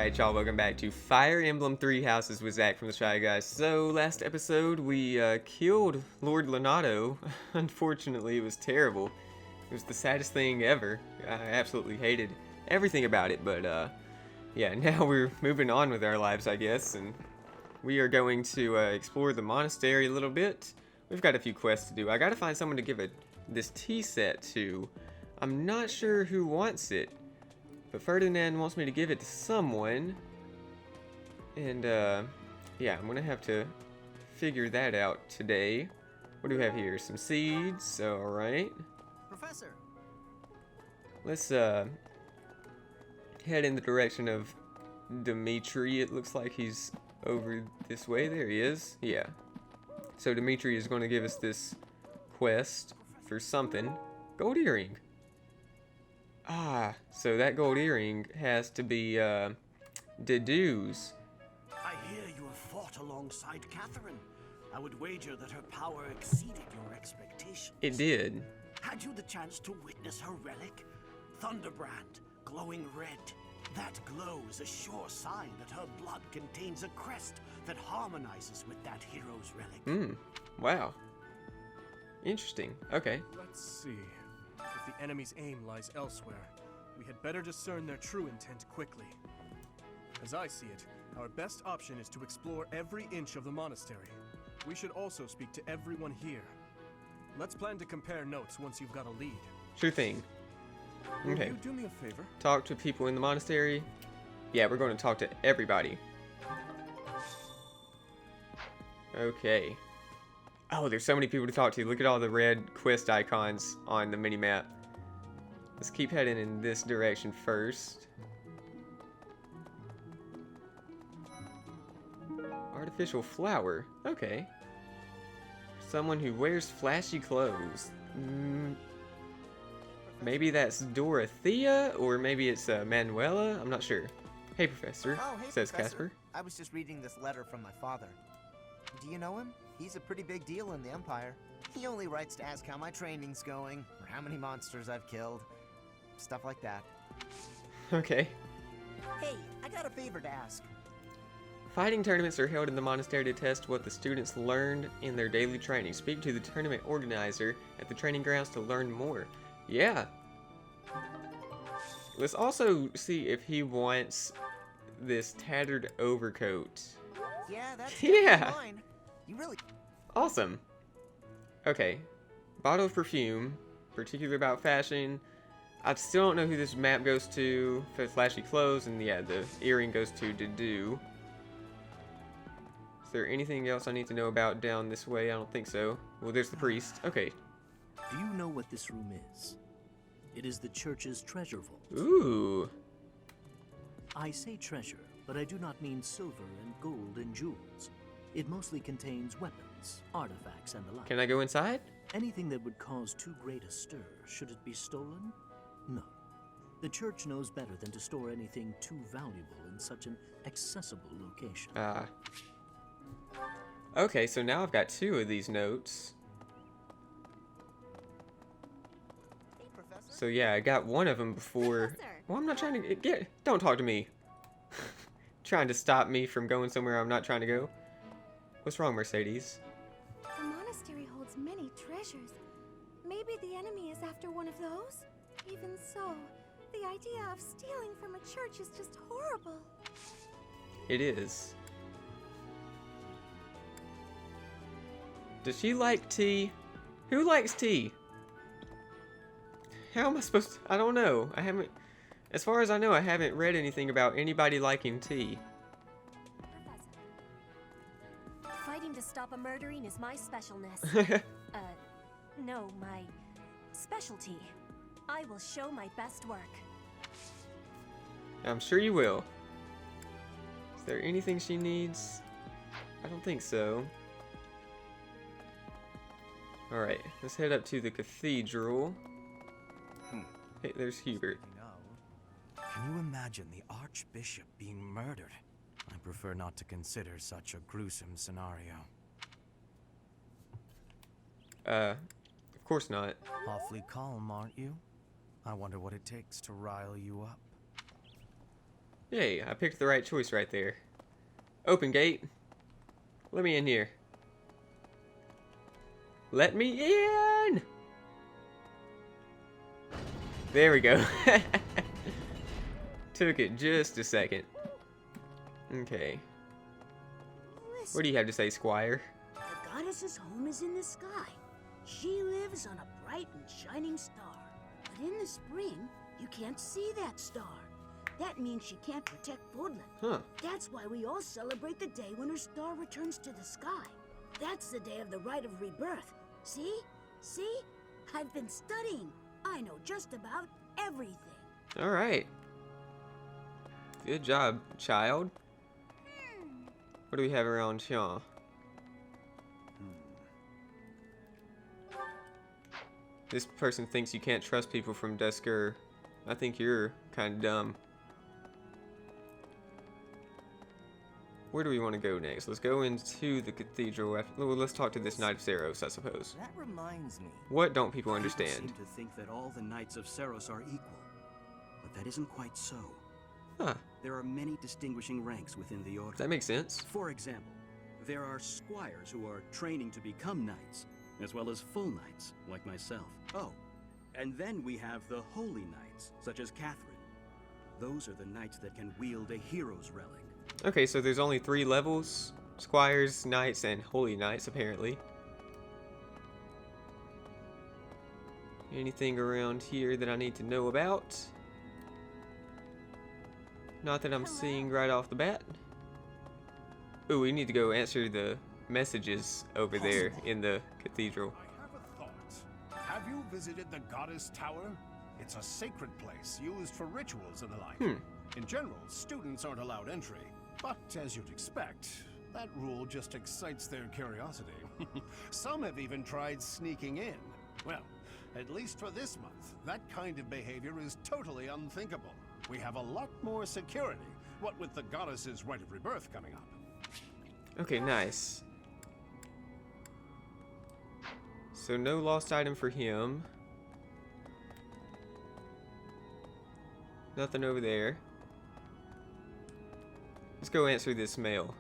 Alright, y'all, welcome back to Fire Emblem Three Houses with Zach from the Shy Guys. So, last episode, we killed Lord Leonardo. Unfortunately, it was terrible. It was the saddest thing ever. I absolutely hated everything about it, but, yeah, now we're moving on with our lives, I guess, and we are going to explore the monastery a little bit. We've got a few quests to do. I gotta find someone to give this tea set to. I'm not sure who wants it. But Ferdinand wants me to give it to someone. And, yeah, I'm gonna have to figure that out today. What do we have here? Some seeds. Alright. Professor. Let's, head in the direction of Dimitri. It looks like he's over this way. There he is. Yeah. So Dimitri is going to give us this quest for something. Gold earring. Ah, so that gold earring has to be, Dedue's. I hear you have fought alongside Catherine. I would wager that her power exceeded your expectations. It did. Had you the chance to witness her relic? Thunderbrand, glowing red. That glow is a sure sign that her blood contains a crest that harmonizes with that hero's relic. Wow. Interesting. Okay. Let's see. If the enemy's aim lies elsewhere, we had better discern their true intent quickly. As I see it, our best option is to explore every inch of the monastery. We should also speak to everyone here. Let's plan to compare notes once you've got a lead. Sure thing. Will Okay. you do me a favor? Talk to people in the monastery. Yeah, we're going to talk to everybody. Okay. Oh, there's so many people to talk to. Look at all the red quest icons on the mini-map. Let's keep heading in this direction first. Artificial flower. Okay. Someone who wears flashy clothes. Maybe that's Dorothea, or maybe it's Manuela. I'm not sure. Hey, Professor, Oh, hey, says Professor. Casper. I was just reading this letter from my father. Do you know him? He's a pretty big deal in the Empire. He only writes to ask how my training's going, or how many monsters I've killed. Stuff like that. Okay. Hey, I got a favor to ask. Fighting tournaments are held in the monastery to test what the students learned in their daily training. Speak to the tournament organizer at the training grounds to learn more. Yeah. Let's also see if he wants this tattered overcoat. Yeah, that's Yeah. mine. You really... Awesome. Okay. Bottle of perfume. Particular about fashion. I still don't know who this map goes to. For flashy clothes. And yeah, the earring goes to Dedue. Is there anything else I need to know about down this way? I don't think so. Well, there's the priest. Okay. Do you know what this room is? It is the church's treasure vault. Ooh. I say treasure, but I do not mean silver and gold and jewels. It mostly contains weapons, artifacts, and the like. Can I go inside? Anything that would cause too great a stir, should it be stolen? No. The church knows better than to store anything too valuable in such an accessible location. Okay, so now I've got 2 of these notes. Hey, Professor. So yeah, I got one of them before. Professor. Well, I'm not trying to get. Don't talk to me. Trying to stop me from going somewhere I'm not trying to go. What's wrong, Mercedes? The monastery holds many treasures. Maybe the enemy is after one of those? Even so, the idea of stealing from a church is just horrible. It is. Does she like tea? Who likes tea? How am I supposed to? I don't know. I haven't. As far as I know, I haven't read anything about anybody liking tea. Professor. Fighting to stop a murdering is my specialness. No, my specialty. I will show my best work. I'm sure you will. Is there anything she needs? I don't think so. Alright, let's head up to the cathedral. Hey, there's Hubert. Can you imagine the Archbishop being murdered? I prefer not to consider such a gruesome scenario. Of course not. Awfully calm, aren't you? I wonder what it takes to rile you up. Yay, I picked the right choice right there. Open gate. Let me in here. Let me in! There we go. Took it just a second. Okay. What do you have to say, Squire? The goddess's home is in the sky. She lives on a bright and shining star. But in the spring, you can't see that star. That means she can't protect Fordland. Huh. That's why we all celebrate the day when her star returns to the sky. That's the day of the rite of rebirth. See? See? I've been studying. I know just about everything. Alright. Good job, child. What do we have around here? This person thinks you can't trust people from Dusker. I think you're kind of dumb. Where do we want to go next? Let's go into the cathedral. Well, let's talk to this Knight of Saros, I suppose. That reminds me. What don't people People understand? seem to think that all the Knights of Saros are equal, but that isn't quite so. Huh. There are many distinguishing ranks within the order. That makes sense. For example, there are squires who are training to become knights, as well as full knights, like myself. Oh, and then we have the holy knights, such as Catherine. Those are the knights that can wield a hero's relic. Okay, so there's only 3 levels. Squires, Knights, and Holy Knights, apparently. Anything around here that I need to know about? Not that I'm seeing right off the bat. Ooh, we need to go answer the messages over there in the cathedral. I have a thought. Have you visited the Goddess Tower? It's a sacred place used for rituals and the like. In general, students aren't allowed entry. But as you'd expect, that rule just excites their curiosity. Some have even tried sneaking in. Well, at least for this month, that kind of behavior is totally unthinkable. We have a lot more security, what with the goddess's rite of rebirth coming up. Okay, nice. So no lost item for him. Nothing over there. Let's go answer this mail.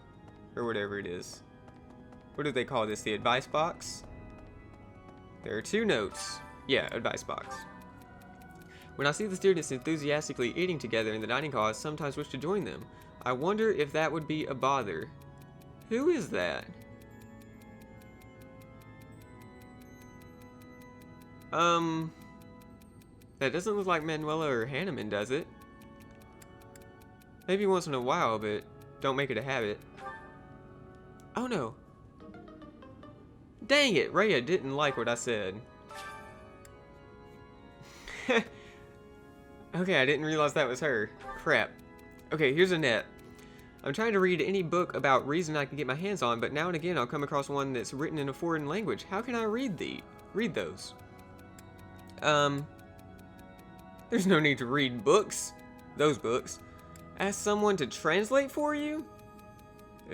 Or whatever it is. What do they call this? The advice box? There are 2 notes. Yeah, advice box. When I see the students enthusiastically eating together in the dining hall, I sometimes wish to join them. I wonder if that would be a bother. Who is that? That doesn't look like Manuela or Hanneman, does it? Maybe once in a while, but don't make it a habit. Oh no. Dang it, Rhea didn't like what I said. Okay, I didn't realize that was her. Crap. Okay, here's a net. I'm trying to read any book about reason I can get my hands on, but now and again I'll come across one that's written in a foreign language. How can I read those? There's no need to read books. Those books. Ask someone to translate for you?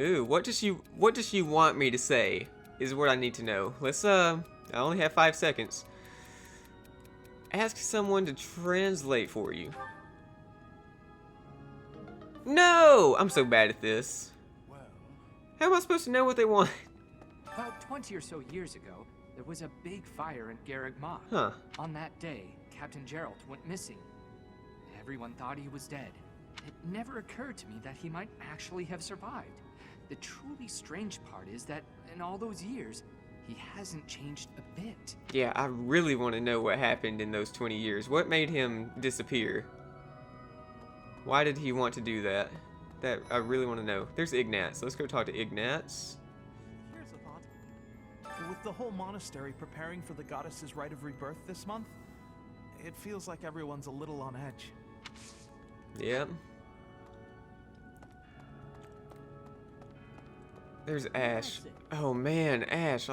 Ooh, what does she want me to say? Is what I need to know. Let's I only have 5 seconds. Ask someone to translate for you. No! I'm so bad at this. Well, How am I supposed to know what they want? about 20 or so years ago, there was a big fire in Garreg Mach. Huh. On that day, Captain Gerald went missing. Everyone thought he was dead. It never occurred to me that he might actually have survived. The truly strange part is that in all those years, he hasn't changed a bit. Yeah, I really want to know what happened in those 20 years. What made him disappear? Why did he want to do that? That I really want to know. There's Ignatz. Let's go talk to Ignatz. Here's a thought. With the whole monastery preparing for the goddess's rite of rebirth this month, it feels like everyone's a little on edge. Yep. There's Ash. Oh man, Ash.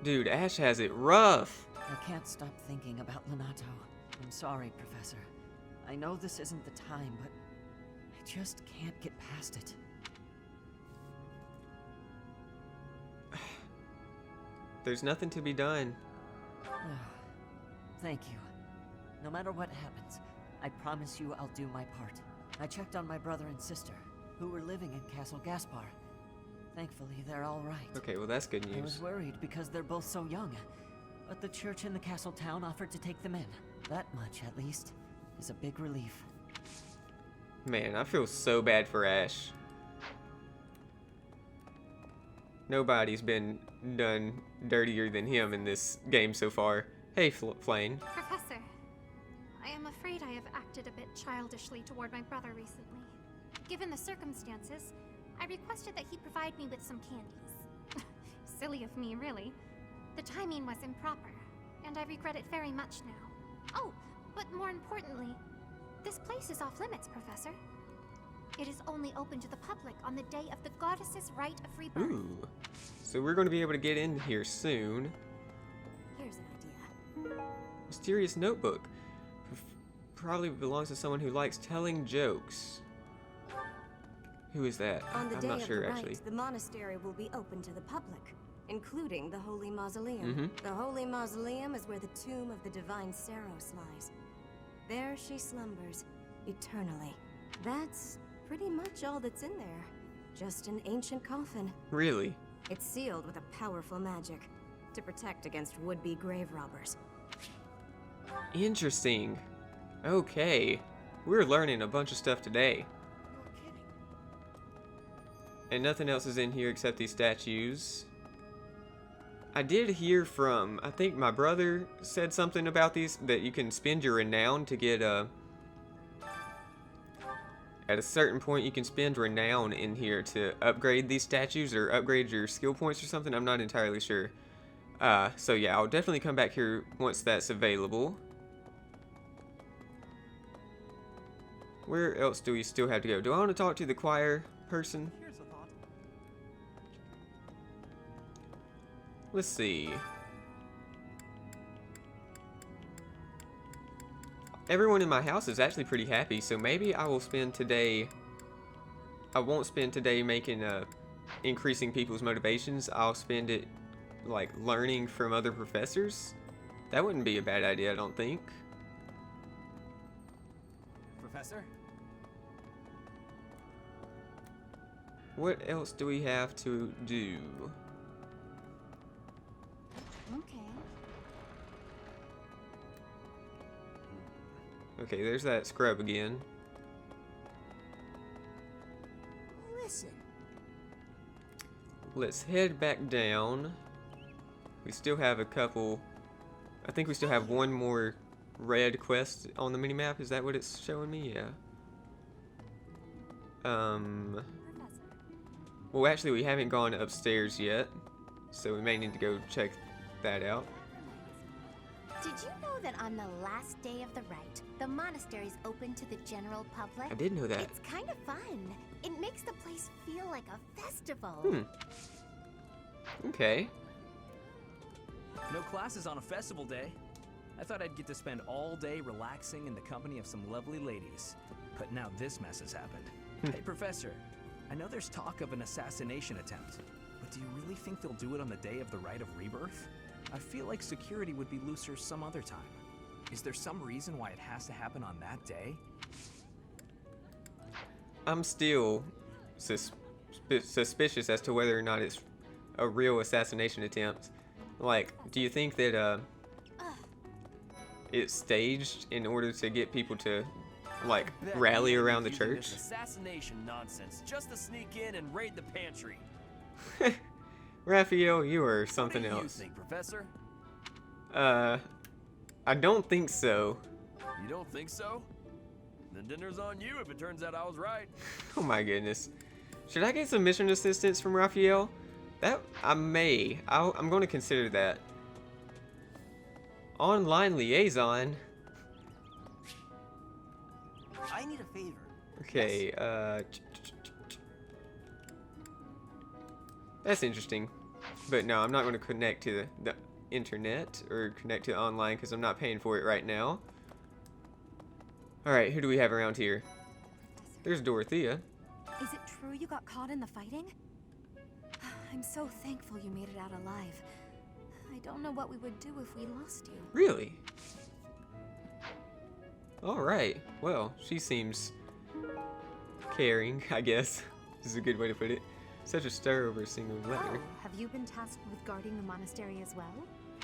Dude, Ash has it rough. I can't stop thinking about Lenato. I'm sorry, Professor. I know this isn't the time, but I just can't get past it. There's nothing to be done. Thank you. No matter what happens, I promise you I'll do my part. I checked on my brother and sister, who were living in Castle Gaspar. Thankfully, they're all right. Okay, well that's good news. I was worried because they're both so young, but the church in the castle town offered to take them in. That much, at least, is a big relief. Man, I feel so bad for Ash. Nobody's been done dirtier than him in this game so far. Hey, Flane. Professor, I am afraid I have acted a bit childishly toward my brother recently. Given the circumstances, I requested that he provide me with some candies. Silly of me, really. The timing was improper, and I regret it very much now. Oh, but more importantly, this place is off limits, Professor. It is only open to the public on the day of the goddess's rite of rebirth. Ooh. So we're going to be able to get in here soon. Here's an idea. Mysterious notebook. Probably belongs to someone who likes telling jokes. Who is that? On the I'm day not of sure the rite, actually. the monastery will be open to the public, including the Holy Mausoleum. The Holy Mausoleum is where the tomb of the divine Saros lies. There she slumbers, eternally. That's pretty much all that's in there. Just an ancient coffin. Really? It's sealed with a powerful magic to protect against would-be grave robbers. Interesting. Okay. We're learning a bunch of stuff today. And nothing else is in here except these statues. I did hear from, I think my brother said something about these, that you can spend your renown to get a... At a certain point you can spend renown in here to upgrade these statues or upgrade your skill points or something. I'm not entirely sure. So yeah, I'll definitely come back here once that's available. Where else do we still have to go? Do I want to talk to the choir person? Let's see. Everyone in my house is actually pretty happy, so maybe I will spend today... I won't spend today making, increasing people's motivations. I'll spend it, like, learning from other professors. That wouldn't be a bad idea, I don't think. Professor? What else do we have to do? Okay. Okay, there's that scrub again. Listen. Let's head back down. We still have a couple... I think we still have one more red quest on the minimap. Is that what it's showing me? Yeah. Well, actually, we haven't gone upstairs yet, so we may need to go check that out. Did you know that on the last day of the rite, the monastery is open to the general public? I did know that. It's kind of fun. It makes the place feel like a festival. Okay. No classes on a festival day. I thought I'd get to spend all day relaxing in the company of some lovely ladies. But now this mess has happened. Hey, Professor, I know there's talk of an assassination attempt, but do you really think they'll do it on the day of the rite of rebirth? I feel like security would be looser some other time. Is there some reason why it has to happen on that day? I'm still suspicious as to whether or not it's a real assassination attempt. Like, do you think that it's staged in order to get people to, like, rally around the church? Assassination nonsense, just to sneak in and raid the pantry. Raphael, you are something else. What do you think, Professor? I don't think so. You don't think so? Then dinner's on you if it turns out I was right. Oh my goodness. Should I get some mission assistance from Raphael? That, I may. I'm going to consider that. Online liaison. I need a favor. Okay, that's interesting. But no, I'm not going to connect to the internet or connect to online because I'm not paying for it right now. Alright, who do we have around here? There's Dorothea. Is it true you got caught in the fighting? I'm so thankful you made it out alive. I don't know what we would do if we lost you. Really? Alright, well, she seems caring, I guess. This is a good way to put it. Such a stir over a single letter. Oh, have you been tasked with guarding the monastery as well?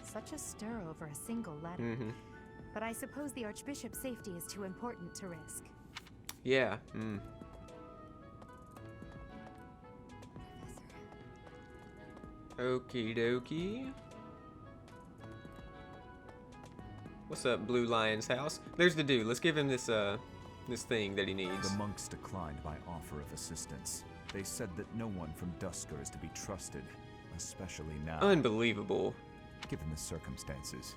Such a stir over a single letter. Mm-hmm. But I suppose the Archbishop's safety is too important to risk. Yeah. Okie dokie. What's up, Blue Lion's house? There's the dude. Let's give him this this thing that he needs. The monks declined my offer of assistance. They said that no one from Dusker is to be trusted, especially now. Unbelievable. Given the circumstances,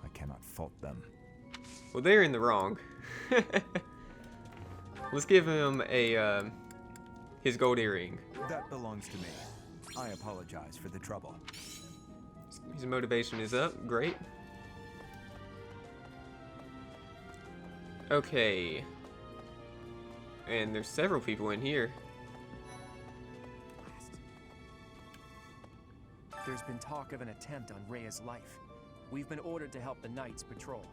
I cannot fault them. Well, they're in the wrong. Let's give him a his gold earring. That belongs to me. I apologize for the trouble. His motivation is up. Great. Okay. And there's several people in here. There's been talk of an attempt on Rhea's life. We've been ordered to help the Knights patrol.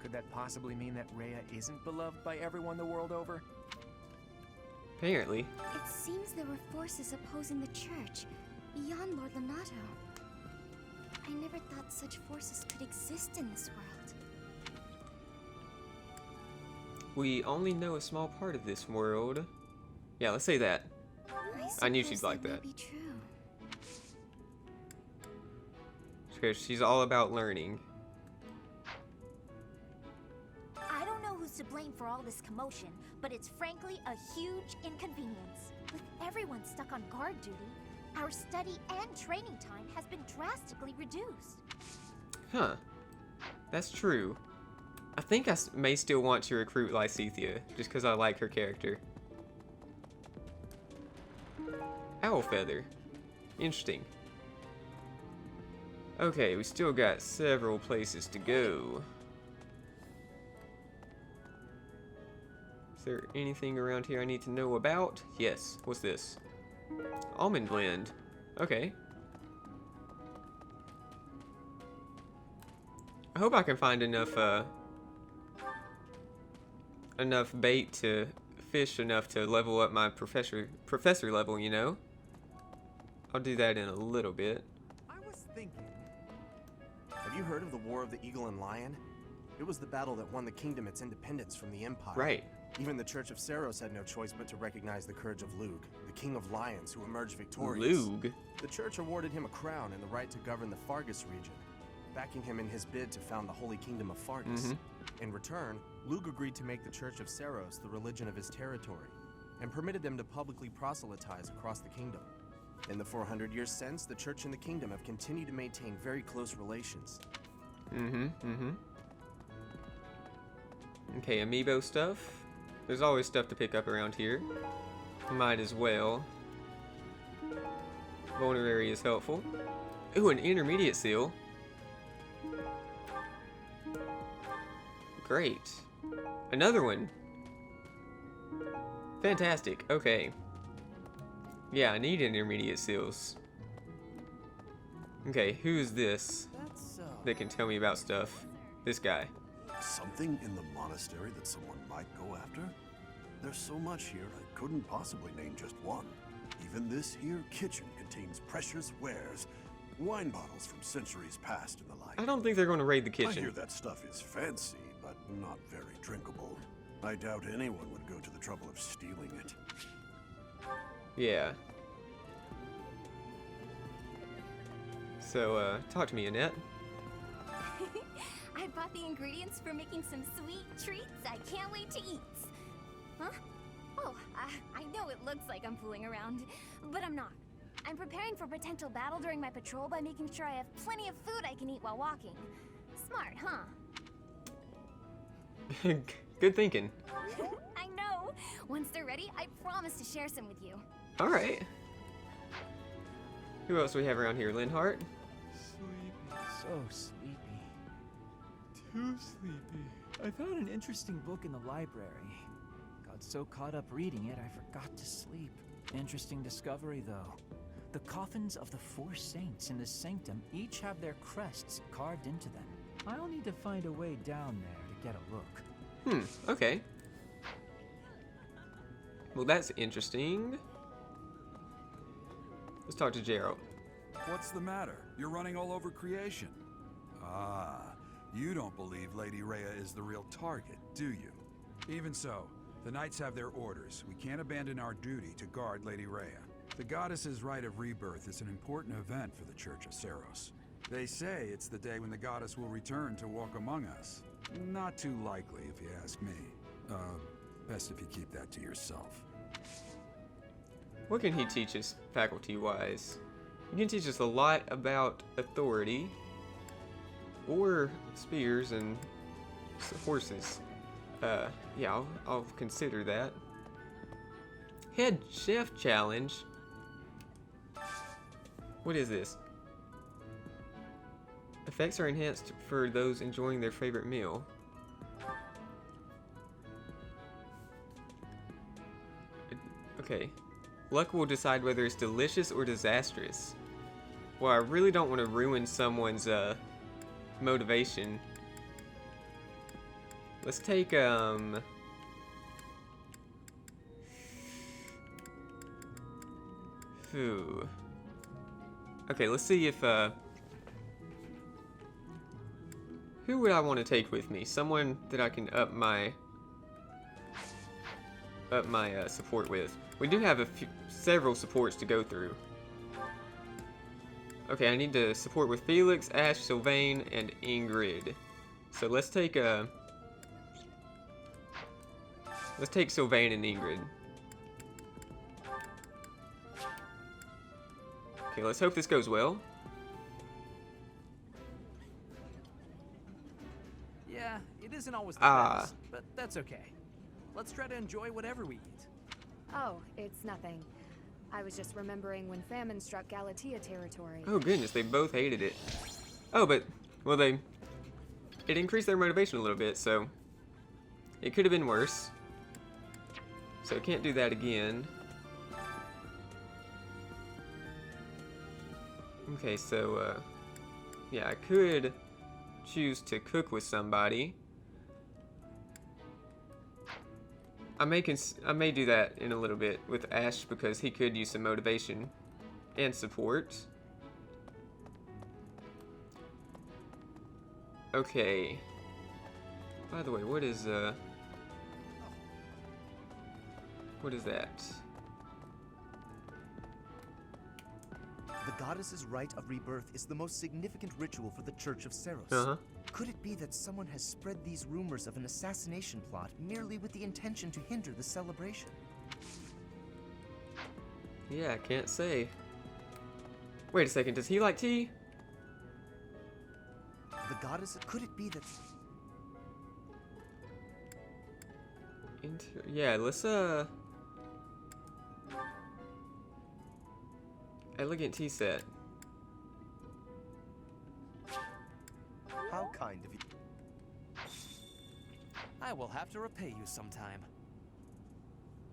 Could that possibly mean that Rhea isn't beloved by everyone the world over? Apparently. It seems there were forces opposing the church, beyond Lord Lonato. I never thought such forces could exist in this world. We only know a small part of this world. Yeah, let's say that. I knew she'd like that. Be true. Because she's all about learning. I don't know who's to blame for all this commotion, but it's frankly a huge inconvenience. With everyone stuck on guard duty, our study and training time has been drastically reduced. Huh. That's true. I think I may still want to recruit Lysithea, just because I like her character. Owl feather. Interesting. Okay, we still got several places to go. Is there anything around here I need to know about? Yes. What's this? Almond blend. Okay. I hope I can find enough enough bait to fish enough to level up my professor level, you know? I'll do that in a little bit. I was thinking. Have you heard of the War of the Eagle and Lion? It was the battle that won the kingdom its independence from the Empire. Right. Even the Church of Saros had no choice but to recognize the courage of Lug, the King of Lions who emerged victorious. Lug? The Church awarded him a crown and the right to govern the Fargus region, backing him in his bid to found the Holy Kingdom of Fargus. In return, Lug agreed to make the Church of Saros the religion of his territory, and permitted them to publicly proselytize across the kingdom. In the 400 years since, the Church and the Kingdom have continued to maintain very close relations. Okay, amiibo stuff. There's always stuff to pick up around here. Might as well. Vulnerary is helpful. Ooh, an intermediate seal. Great. Another one. Fantastic. Okay. Yeah, I need intermediate seals. Okay, who's this that can tell me about stuff? This guy. Something in the monastery that someone might go after? There's so much here, I couldn't possibly name just one. Even this here kitchen contains precious wares, wine bottles from centuries past and the like. I don't think they're going to raid the kitchen. I hear that stuff is fancy, but not very drinkable. I doubt anyone would go to the trouble of stealing it. Yeah. So, talk to me, Annette. I bought the ingredients for making some sweet treats I can't wait to eat. Huh? Oh, I know it looks like I'm fooling around, but I'm not. I'm preparing for potential battle during my patrol by making sure I have plenty of food I can eat while walking. Smart, huh? Good thinking. I know. Once they're ready, I promise to share some with you. All right. Who else do we have around here? Linhart? Sleepy. So sleepy. Too sleepy. I found an interesting book in the library. Got so caught up reading it, I forgot to sleep. Interesting discovery, though. The coffins of the 4 saints in the sanctum each have their crests carved into them. I'll need to find a way down there to get a look. Okay. Well, that's interesting. Let's talk to Gerald. What's the matter? You're running all over creation. Ah, you don't believe Lady Rhea is the real target, do you? Even so, the Knights have their orders. We can't abandon our duty to guard Lady Rhea. The goddess's rite of rebirth is an important event for the Church of Seros. They say it's the day when the goddess will return to walk among us. Not too likely, if you ask me. Best if you keep that to yourself. What can he teach us faculty-wise? He can teach us a lot about authority, or spears and horses. Yeah, I'll consider that. Head Chef Challenge. What is this? Effects are enhanced for those enjoying their favorite meal. Okay. Luck will decide whether it's delicious or disastrous. Well, I really don't want to ruin someone's motivation. Let's take Phew. Okay, let's see if who would I want to take with me? Someone that I can up my support with. We do have several supports to go through. Okay, I need to support with Felix, Ash, Sylvain, and Ingrid. So let's take Sylvain and Ingrid. Okay, let's hope this goes well. Yeah, it isn't always the best, but that's okay. Let's try to enjoy whatever we eat. Oh, it's nothing. I was just remembering when famine struck Galatia territory. Oh goodness, they both hated it. Oh, but, well, it increased their motivation a little bit, so it could have been worse. So can't do that again. Okay, so, yeah, I could choose to cook with somebody. I may do that in a little bit with Ash because he could use some motivation and support. Okay. By the way, what is that? The goddess's rite of rebirth is the most significant ritual for the Church of Seros. Uh-huh. Could it be that someone has spread these rumors of an assassination plot merely with the intention to hinder the celebration? Yeah, I can't say. Wait a second, does he like tea? The goddess... Could it be that... Yeah, let's, Elegant tea set. How kind of you. I will have to repay you sometime.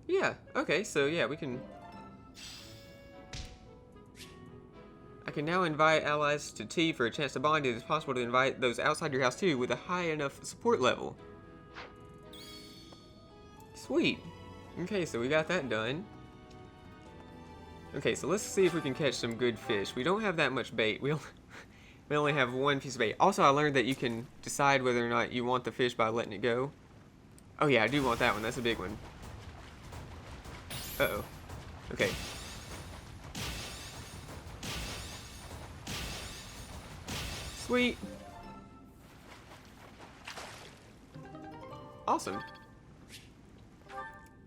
Yeah, okay, so yeah, we can... I can now invite allies to tea for a chance to bond. It is possible to invite those outside your house too with a high enough support level. Sweet. Okay, so we got that done. Okay, so let's see if we can catch some good fish. We don't have that much bait. We only have one piece of bait. Also, I learned that you can decide whether or not you want the fish by letting it go. Oh yeah, I do want that one. That's a big one. Uh-oh. Okay. Sweet. Awesome.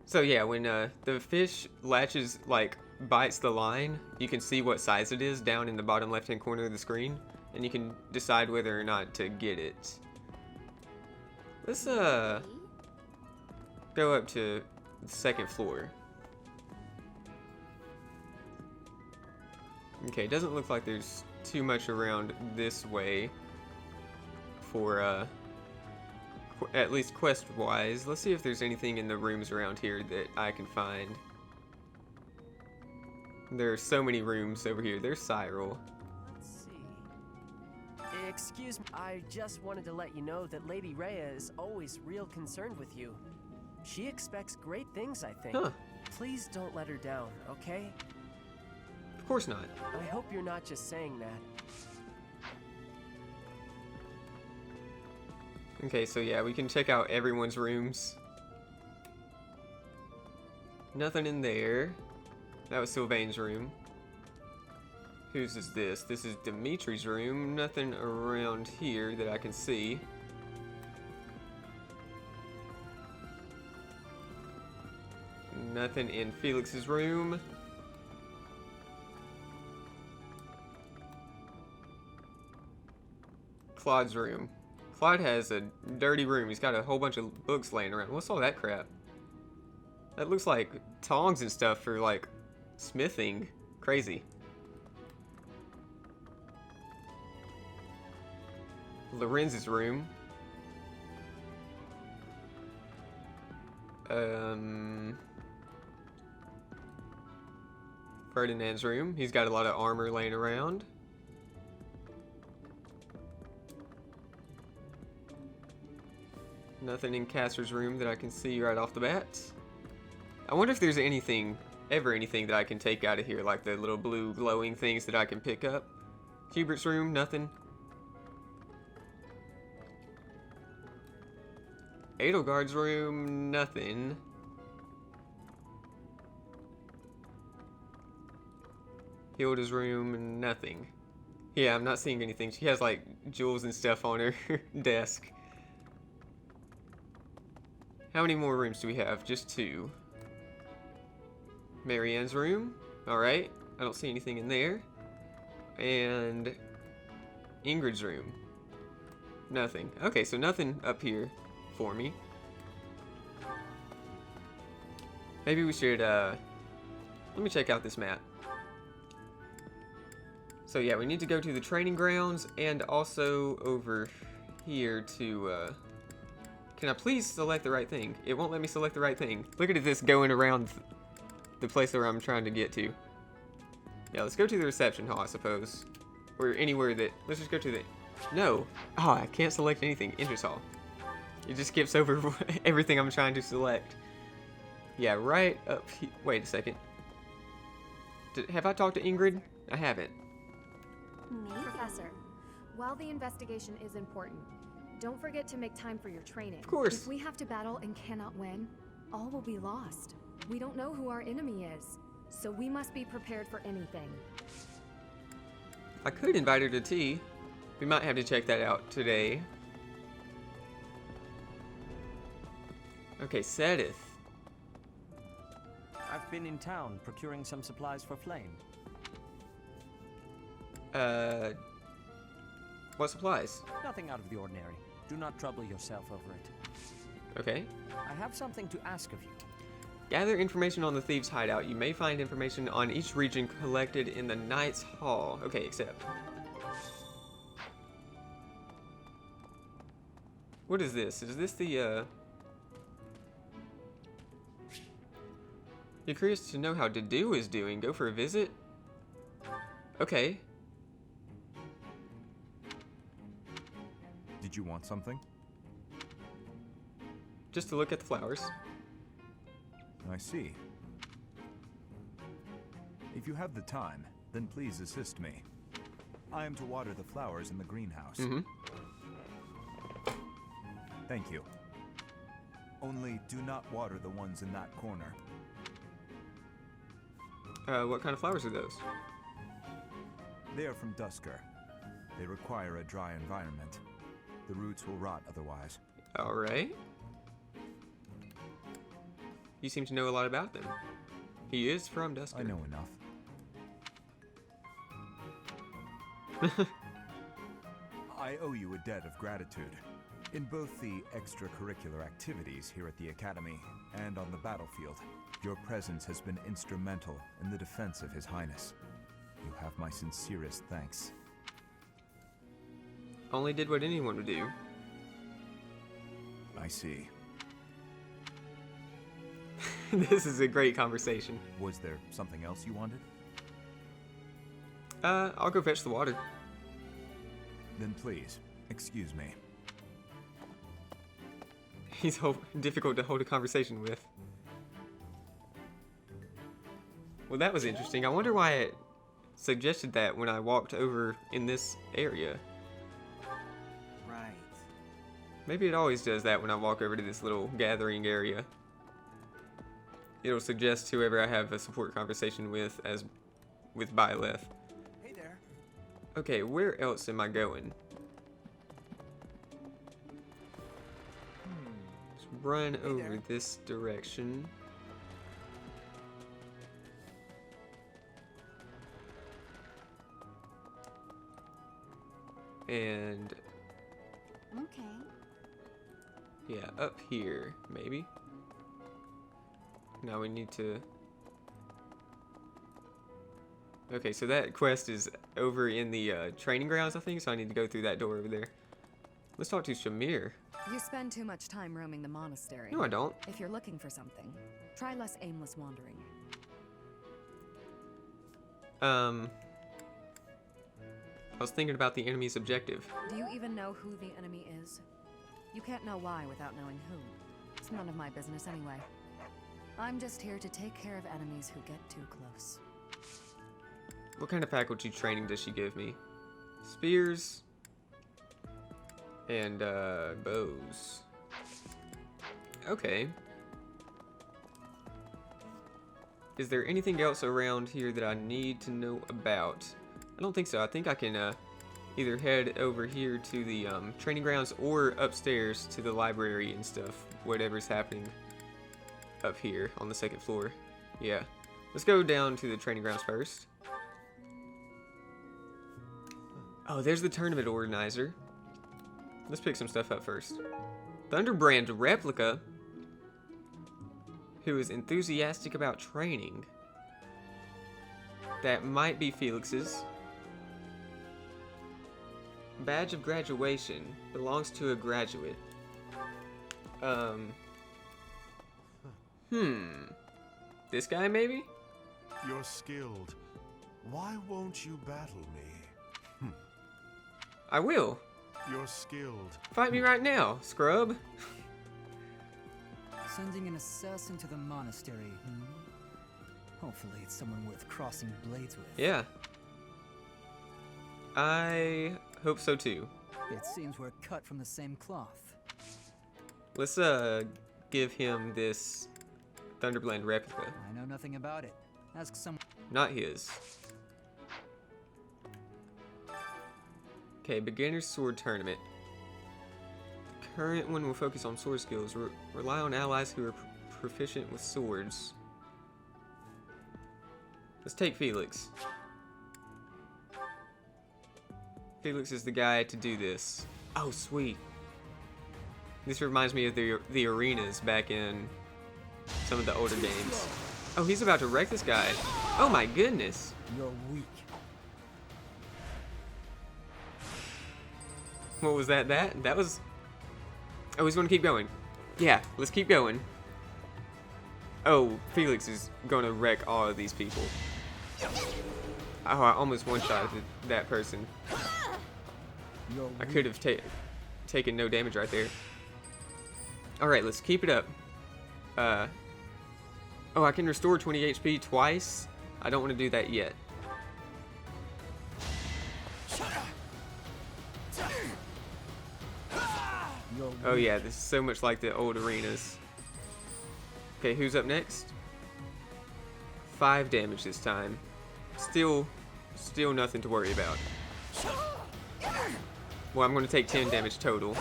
So yeah, when the fish latches, like, bites the line, you can see what size it is down in the bottom left-hand corner of the screen, and you can decide whether or not to get it. Let's go up to the second floor. Okay, it doesn't look like there's too much around this way for at least quest-wise. Let's see if there's anything in the rooms around here that I can find. There are so many rooms over here. There's Cyril. Let's see. Excuse me, I just wanted to let you know that Lady Rhea is always real concerned with you. She expects great things, I think. Huh. Please don't let her down, okay? Of course not. I hope you're not just saying that. Okay, so yeah, we can check out everyone's rooms. Nothing in there. That was Sylvain's room. Whose is this? This is Dimitri's room. Nothing around here that I can see. Nothing in Felix's room. Claude's room. Claude has a dirty room. He's got a whole bunch of books laying around. What's all that crap? That looks like tongs and stuff for, like, smithing. Crazy. Lorenz's room. Ferdinand's room. He's got a lot of armor laying around. Nothing in Castor's room that I can see right off the bat. I wonder if there's anything, ever anything that I can take out of here, like the little blue glowing things that I can pick up. Hubert's room, nothing. Edelgard's room, nothing. Hilda's room, nothing. Yeah, I'm not seeing anything. She has like jewels and stuff on her desk. How many more rooms do we have? Just 2. Marianne's room. Alright. I don't see anything in there. And Ingrid's room. Nothing. Okay, so nothing up here for me. Maybe we should, let me check out this map. So yeah, we need to go to the training grounds and also over here to, can I please select the right thing? It won't let me select the right thing. Look at this going around the place where I'm trying to get to. Yeah, let's go to the reception hall, I suppose. Or anywhere that, let's just go to the, no. Oh, I can't select anything. Interest hall. It just skips over everything I'm trying to select. Yeah, right up here. Wait a second. Have I talked to Ingrid? I haven't. Professor, while the investigation is important, don't forget to make time for your training. Of course. If we have to battle and cannot win, all will be lost. We don't know who our enemy is, so we must be prepared for anything. I could invite her to tea. We might have to check that out today. Okay, Sedith. I've been in town procuring some supplies for Flame. What supplies? Nothing out of the ordinary. Do not trouble yourself over it. Okay. I have something to ask of you. Gather information on the Thieves' Hideout. You may find information on each region collected in the Knight's Hall. Okay, accept. What is this? Is this the, You're curious to know how Dedu is doing. Go for a visit? Okay. Did you want something? Just to look at the flowers. I see. If you have the time, then please assist me. I am to water the flowers in the greenhouse. Thank you. Only do not water the ones in that corner. What kind of flowers are those? They are from Dusker. They require a dry environment. The roots will rot otherwise. Alright. You seem to know a lot about them. He is from Dusker. I know enough. I owe you a debt of gratitude. In both the extracurricular activities here at the Academy and on the battlefield, your presence has been instrumental in the defense of His Highness. You have my sincerest thanks. Only did what anyone would do. I see. This is a great conversation. Was there something else you wanted? I'll go fetch the water. Then please, excuse me. He's difficult to hold a conversation with. Well, that was interesting. I wonder why it suggested that when I walked over in this area. Right. Maybe it always does that when I walk over to this little gathering area. It'll suggest whoever I have a support conversation with as with Byleth. Hey there. Okay, where else am I going? Let's run over this direction. And Okay. yeah, up here, maybe. Now we need to... Okay, so that quest is over in the training grounds, I think, so I need to go through that door over there. Let's talk to Shamir. You spend too much time roaming the monastery. No, I don't. If you're looking for something, try less aimless wandering. I was thinking about the enemy's objective. Do you even know who the enemy is? You can't know why without knowing who. It's none of my business anyway. I'm just here to take care of enemies who get too close. What kind of faculty training does she give me? Spears and bows. Okay. Is there anything else around here that I need to know about? I don't think so. I think I can either head over here to the training grounds or upstairs to the library and stuff. Whatever's happening up here on the second floor. Yeah. Let's go down to the training grounds first. Oh, there's the tournament organizer. Let's pick some stuff up first. Thunderbrand replica, who is enthusiastic about training. That might be Felix's. Badge of graduation belongs to a graduate. This guy maybe? You're skilled. Why won't you battle me? I will. You're skilled. Fight me right now, scrub. Sending an assassin to the monastery, Hopefully it's someone worth crossing blades with. Yeah. I hope so too. It seems we're cut from the same cloth. Let's give him this Thunderblade replica. I know nothing about it. Ask someone. Not his. Okay, beginner's sword tournament. The current one will focus on sword skills. Rely on allies who are proficient with swords. Let's take Felix. Felix is the guy to do this. Oh, sweet. This reminds me of the arenas back in some of the older games. Oh, he's about to wreck this guy. Oh my goodness. You're weak. What was that? That was... Oh, he's going to keep going. Yeah, let's keep going. Oh, Felix is going to wreck all of these people. Oh, I almost one-shotted that person. I could have taken no damage right there. Alright, let's keep it up. Oh, I can restore 20 HP twice? I don't want to do that yet. Oh yeah, this is so much like the old arenas. Okay, who's up next? 5 damage this time. Still nothing to worry about. Well, I'm going to take 10 damage total.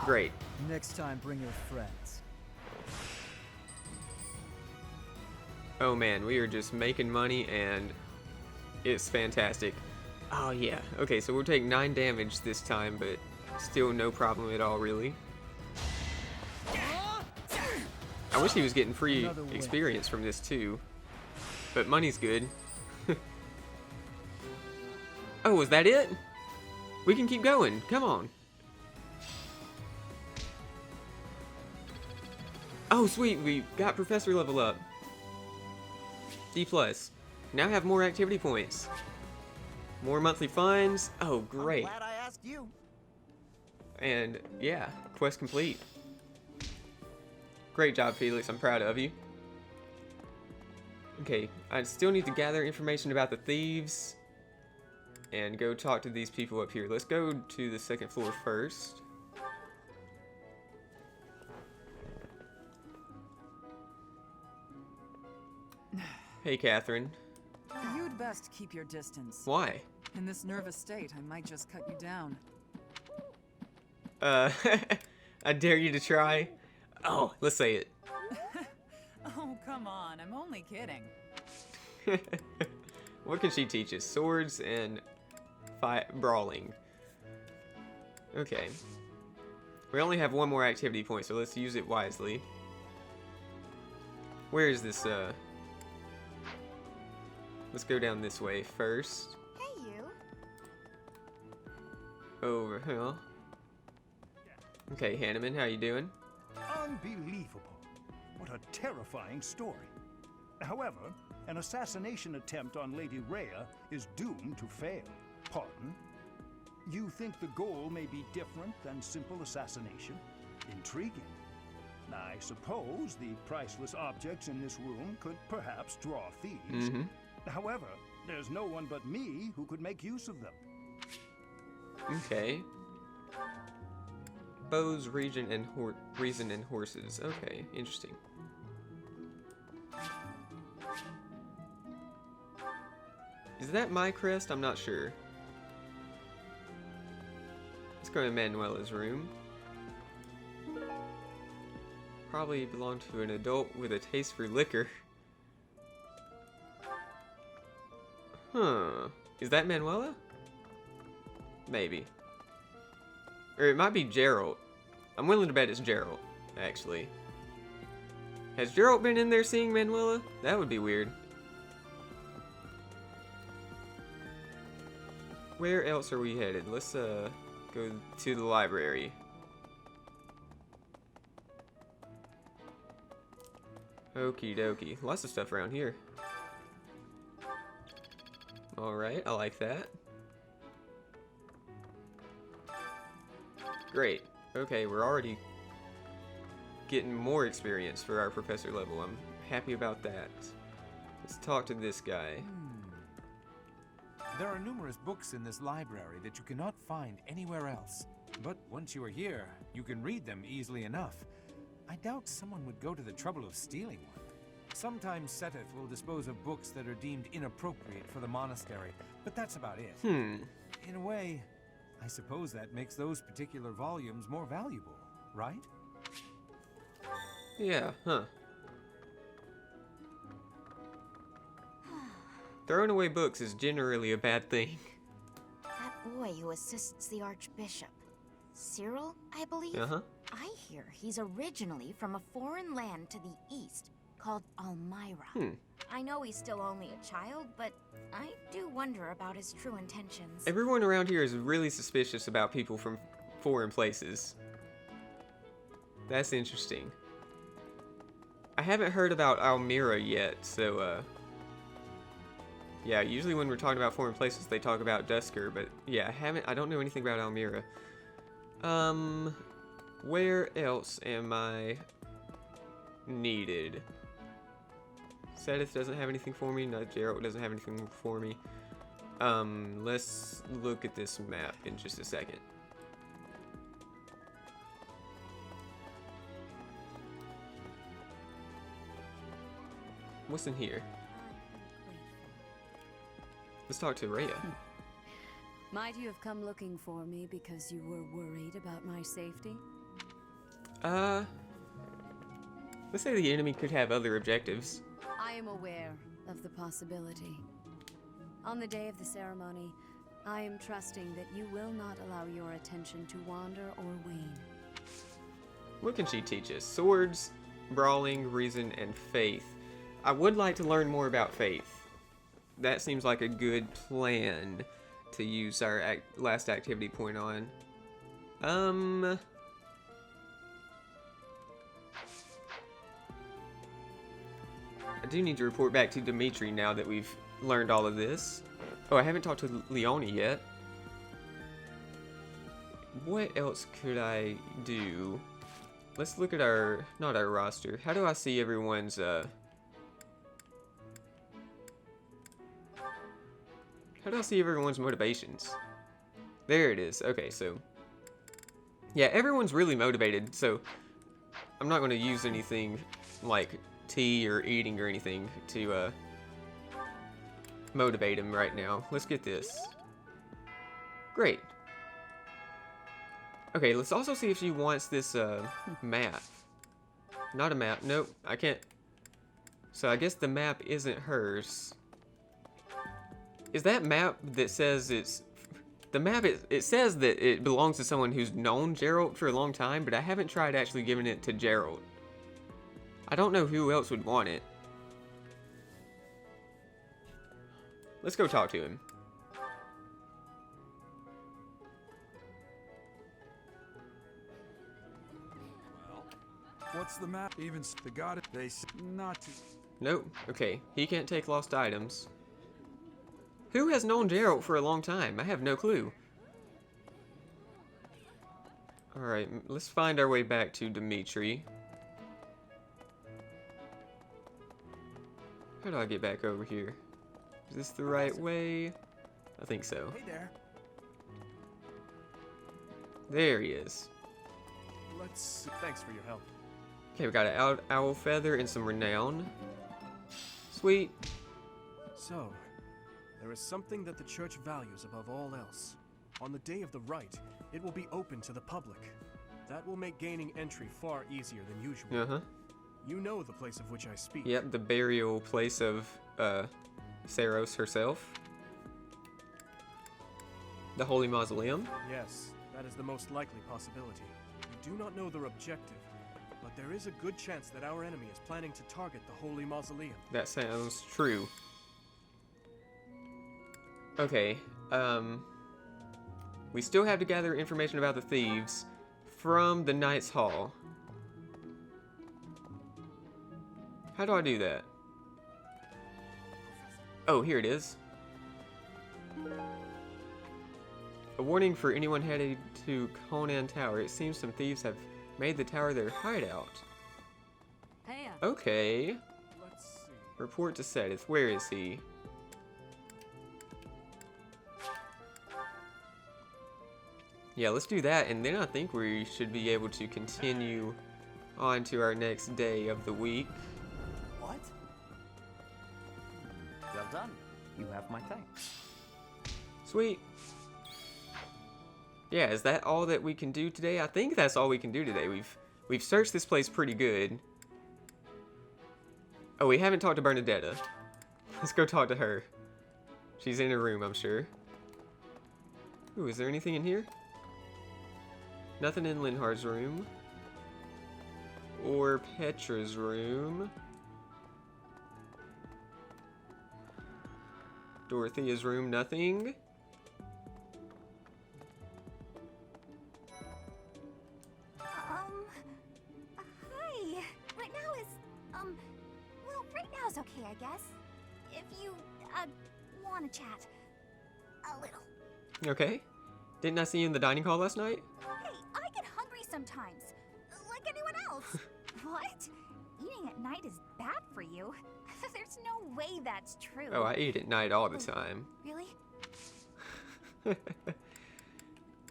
Great. Next time, bring your friends. Oh man, we are just making money and it's fantastic. Oh yeah. Okay, so we'll take 9 damage this time, but still no problem at all, really. I wish he was getting free experience from this too, but money's good. Oh, was that it? We can keep going. Come on. Oh, sweet. We got Professor level up. D+. Now have more activity points. More monthly funds. Oh, great. I'm glad I asked you. And yeah, quest complete. Great job, Felix. I'm proud of you. Okay, I still need to gather information about the thieves and go talk to these people up here. Let's go to the second floor first. Hey, Catherine. You'd best keep your distance. Why? In this nervous state, I might just cut you down. I dare you to try. Oh, let's say it. Oh, come on. I'm only kidding. What can she teach us? Swords and brawling. Okay. We only have one more activity point, so let's use it wisely. Where is this, Let's go down this way first. Hey, you. Over here. Okay, Hanneman, how you doing? Unbelievable. What a terrifying story. However, an assassination attempt on Lady Rhea is doomed to fail. Pardon? You think the goal may be different than simple assassination? Intriguing. I suppose the priceless objects in this room could perhaps draw thieves. However, there's no one but me who could make use of them. Okay. Bows, reason, and horses. Okay, interesting. Is that my crest? I'm not sure. Let's go to Manuela's room. Probably belong to an adult with a taste for liquor. Huh. Is that Manuela? Maybe. Or it might be Gerald. I'm willing to bet it's Gerald, actually. Has Gerald been in there seeing Manuela? That would be weird. Where else are we headed? Let's go to the library. Okie dokie. Lots of stuff around here. Alright, I like that. Great. Okay, we're already getting more experience for our professor level. I'm happy about that. Let's talk to this guy. There are numerous books in this library that you cannot find anywhere else. But once you are here, you can read them easily enough. I doubt someone would go to the trouble of stealing one. Sometimes Seteth will dispose of books that are deemed inappropriate for the monastery, but that's about it. In a way, I suppose that makes those particular volumes more valuable, right? Yeah, huh. Throwing away books is generally a bad thing. That boy who assists the Archbishop. Cyril, I believe? I hear he's originally from a foreign land to the east called Almyra. I know he's still only a child, but I do wonder about his true intentions. Everyone around here is really suspicious about people from foreign places. That's interesting. I haven't heard about Almyra yet, so, yeah, usually when we're talking about foreign places, they talk about Dusker, but yeah, I don't know anything about Almyra. Where else am I needed? Seteth doesn't have anything for me. No, Gerald doesn't have anything for me. Let's look at this map in just a second. What's in here? Let's talk to Rhea. Might you have come looking for me because you were worried about my safety? Let's say the enemy could have other objectives. I am aware of the possibility. On the day of the ceremony, I am trusting that you will not allow your attention to wander or wane. What can she teach us? Swords, brawling, reason, and faith. I would like to learn more about faith. That seems like a good plan to use our last activity point on. I do need to report back to Dimitri now that we've learned all of this. Oh, I haven't talked to Leone yet. What else could I do? Let's look at not our roster. How do I see everyone's, How do I see everyone's motivations? There it is. Okay, so yeah, everyone's really motivated, so I'm not going to use anything like tea or eating or anything to motivate him right now. Let's get this. Great. Okay, let's also see if she wants this map. Not a map. Nope, I can't. So I guess the map isn't hers. Is that map that says it's... The map, it says that it belongs to someone who's known Gerald for a long time, but I haven't tried actually giving it to Gerald. I don't know who else would want it. Let's go talk to him. What's the map? Even the god, they said not to. Nope. Okay, he can't take lost items. Who has known Gerald for a long time? I have no clue. Alright, let's find our way back to Dimitri. How do I get back over here? Is this the right way? I think so. Hey there. There he is. Thanks for your help. Okay, we got an owl feather and some renown. Sweet. So, there is something that the church values above all else. On the day of the rite, it will be open to the public. That will make gaining entry far easier than usual. Uh-huh. You know the place of which I speak. Yep, the burial place of Saros herself. The Holy Mausoleum. Yes, that is the most likely possibility. We do not know their objective, but there is a good chance that our enemy is planning to target the Holy Mausoleum. That sounds true. Okay, we still have to gather information about the thieves from the Knight's Hall. How do I do that? Oh, here it is. A warning for anyone headed to Conan Tower. It seems some thieves have made the tower their hideout. Hey. Okay. Let's see. Report to Sedith. Where is he? Yeah, let's do that, and then I think we should be able to continue on to our next day of the week. What? Well done. You have my thanks. Sweet. Yeah, is that all that we can do today? I think that's all we can do today. We've searched this place pretty good. Oh, we haven't talked to Bernadetta. Let's go talk to her. She's in her room, I'm sure. Ooh, is there anything in here? Nothing in Linhardt's room. Or Petra's room. Dorothea's room, nothing. Hi. Right now is, well, right now is okay, I guess. If you, want to chat. A little. Okay. Didn't I see you in the dining hall last night? Hey, I get hungry sometimes. Like anyone else. What? Eating at night is bad for you? There's no way that's true. Oh, I eat at night all the time. Really?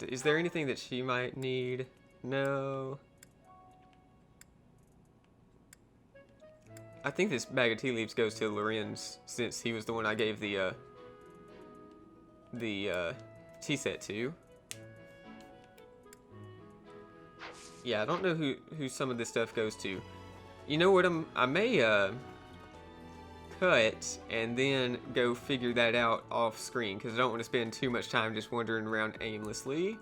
Is there anything that she might need? No. I think this bag of tea leaves goes to Lorenz, since he was the one I gave the tea set to. Yeah, I don't know who some of this stuff goes to. You know what? I may cut and then go figure that out off screen, because I don't want to spend too much time just wandering around aimlessly.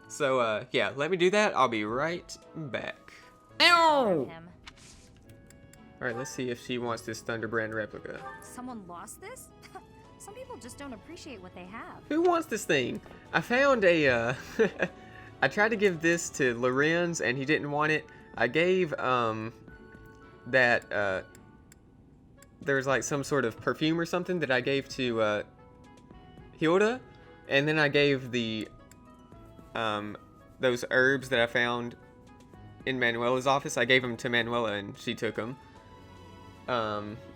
So yeah, let me do that. I'll be right back. Ow! Alright, let's see if she wants this Thunderbrand replica. Someone lost this? Some people just don't appreciate what they have. Who wants this thing? I found a, I tried to give this to Lorenz and he didn't want it. I gave, there's like some sort of perfume or something that I gave to, Hilda. And then I gave the, those herbs that I found in Manuela's office. I gave them to Manuela and she took them.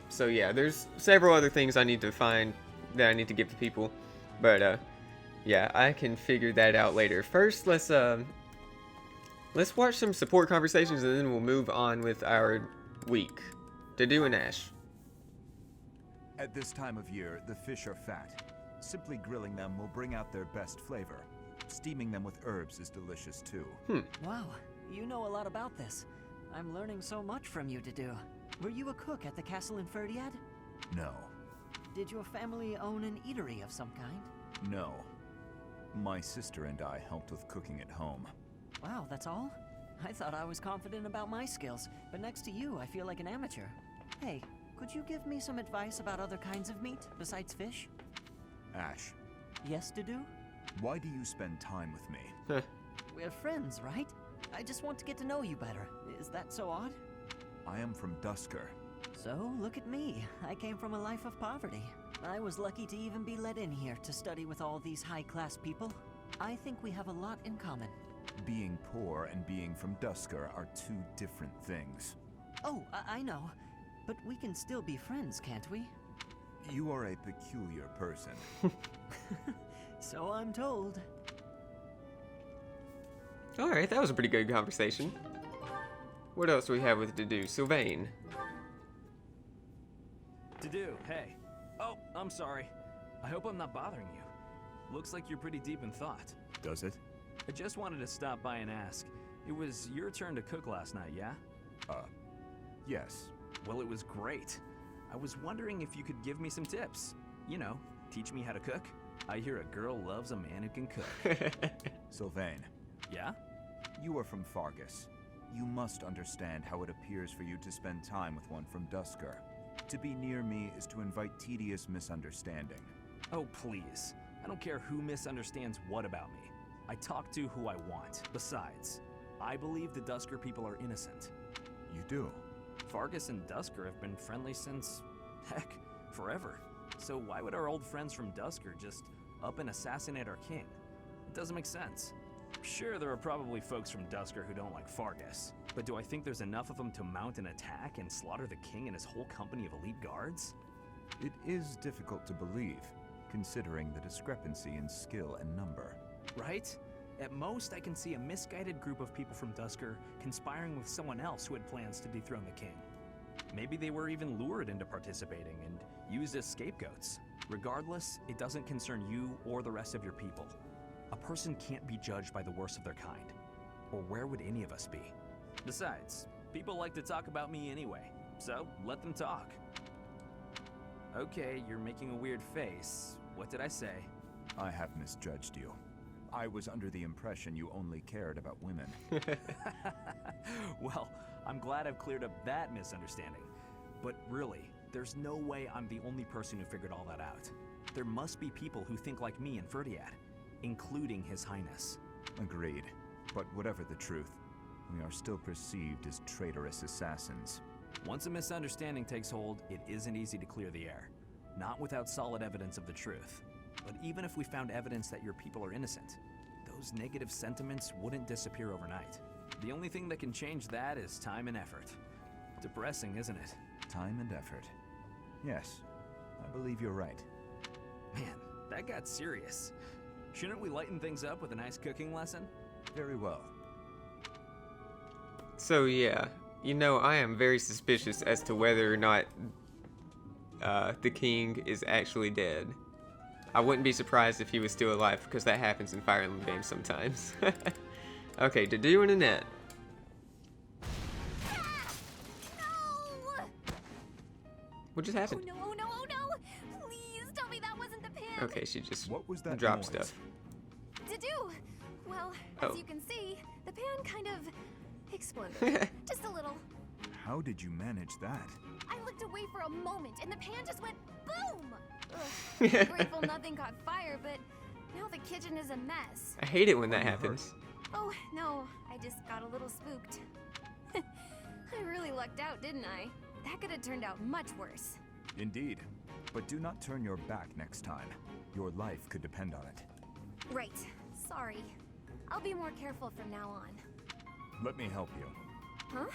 So yeah, there's several other things I need to find that I need to give to people. But yeah, I can figure that out later. First, let's watch some support conversations, and then we'll move on with our week. Dedue and Ash. At this time of year, the fish are fat. Simply grilling them will bring out their best flavor. Steaming them with herbs is delicious too. Wow, you know a lot about this. I'm learning so much from you, Dedue. Were you a cook at the castle in Ferdiad? No. Did your family own an eatery of some kind? No. My sister and I helped with cooking at home. Wow, that's all? I thought I was confident about my skills, but next to you, I feel like an amateur. Hey, could you give me some advice about other kinds of meat besides fish? Ash. Yes, Dedue? Why do you spend time with me? We're friends, right? I just want to get to know you better. Is that so odd? I am from Dusker. So, look at me. I came from a life of poverty. I was lucky to even be let in here to study with all these high-class people. I think we have a lot in common. Being poor and being from Dusker are two different things. Oh, I know. But we can still be friends, can't we? You are a peculiar person. So I'm told. Alright, that was a pretty good conversation. What else do we have with Dedue? Sylvain. Dedue, hey. Oh, I'm sorry. I hope I'm not bothering you. Looks like you're pretty deep in thought. Does it? I just wanted to stop by and ask. It was your turn to cook last night, yeah? Yes. Well, it was great. I was wondering if you could give me some tips. You know, teach me how to cook. I hear a girl loves a man who can cook. Sylvain. Yeah? You are from Fargus. You must understand how it appears for you to spend time with one from Dusker. To be near me is to invite tedious misunderstanding. Oh, please. I don't care who misunderstands what about me. I talk to who I want. Besides, I believe the Dusker people are innocent. You do? Fargus and Dusker have been friendly since, heck, forever. So why would our old friends from Dusker just up and assassinate our king? It doesn't make sense. Sure, there are probably folks from Dusker who don't like Fargus, but do I think there's enough of them to mount an attack and slaughter the king and his whole company of elite guards? It is difficult to believe, considering the discrepancy in skill and number. Right? At most, I can see a misguided group of people from Dusker conspiring with someone else who had plans to dethrone the king. Maybe they were even lured into participating and used as scapegoats. Regardless, it doesn't concern you or the rest of your people. A person can't be judged by the worst of their kind. Or where would any of us be? Besides, people like to talk about me anyway, so let them talk. Okay, you're making a weird face. What did I say? I have misjudged you. I was under the impression you only cared about women. Well, I'm glad I've cleared up that misunderstanding. But really, there's no way I'm the only person who figured all that out. There must be people who think like me in Ferdiad, including His Highness. Agreed. But whatever the truth, we are still perceived as traitorous assassins. Once a misunderstanding takes hold, it isn't easy to clear the air. Not without solid evidence of the truth. But even if we found evidence that your people are innocent, those negative sentiments wouldn't disappear overnight. The only thing that can change that is time and effort. Depressing, isn't it? Time and effort. Yes, I believe you're right. Man, that got serious. Shouldn't we lighten things up with a nice cooking lesson? Very well. So yeah, you know, I am very suspicious as to whether or not the king is actually dead. I wouldn't be surprised if he was still alive, because that happens in Fire Emblem games sometimes. Okay, Dedue and Annette. No! What just happened? Oh no, oh no, oh no! Please tell me that wasn't the pan! Okay, she just What was that dropped noise? stuff. Dedue! Well, Oh. as you can see, the pan kind of exploded. Just a little. How did you manage that? I looked away for a moment and the pan just went boom! Ugh, I'm grateful nothing caught fire, but now the kitchen is a mess. I hate it when that happens. Oh, no, I just got a little spooked. I really lucked out, didn't I? That could have turned out much worse. Indeed. But do not turn your back next time. Your life could depend on it. Right. Sorry. I'll be more careful from now on. Let me help you. Huh?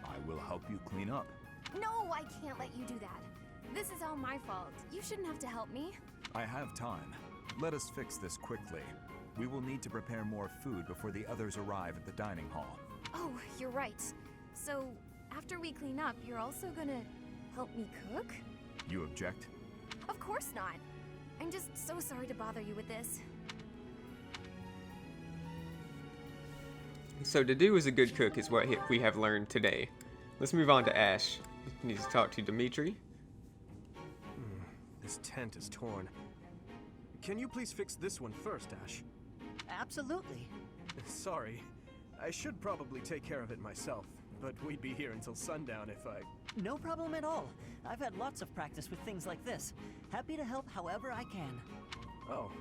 I will help you clean up. No, I can't let you do that. This is all my fault. You shouldn't have to help me. I have time. Let us fix this quickly. We will need to prepare more food before the others arrive at the dining hall. Oh, you're right. So, after we clean up, you're also gonna help me cook? You object? Of course not. I'm just so sorry to bother you with this. So Dedue is a good cook is what we have learned today. Let's move on to Ash. He needs to talk to Dimitri. This tent is torn. Can you please fix this one first, Ash? Absolutely. Sorry. I should probably take care of it myself, but we'd be here until sundown if I... No problem at all. I've had lots of practice with things like this. Happy to help however I can. Oh.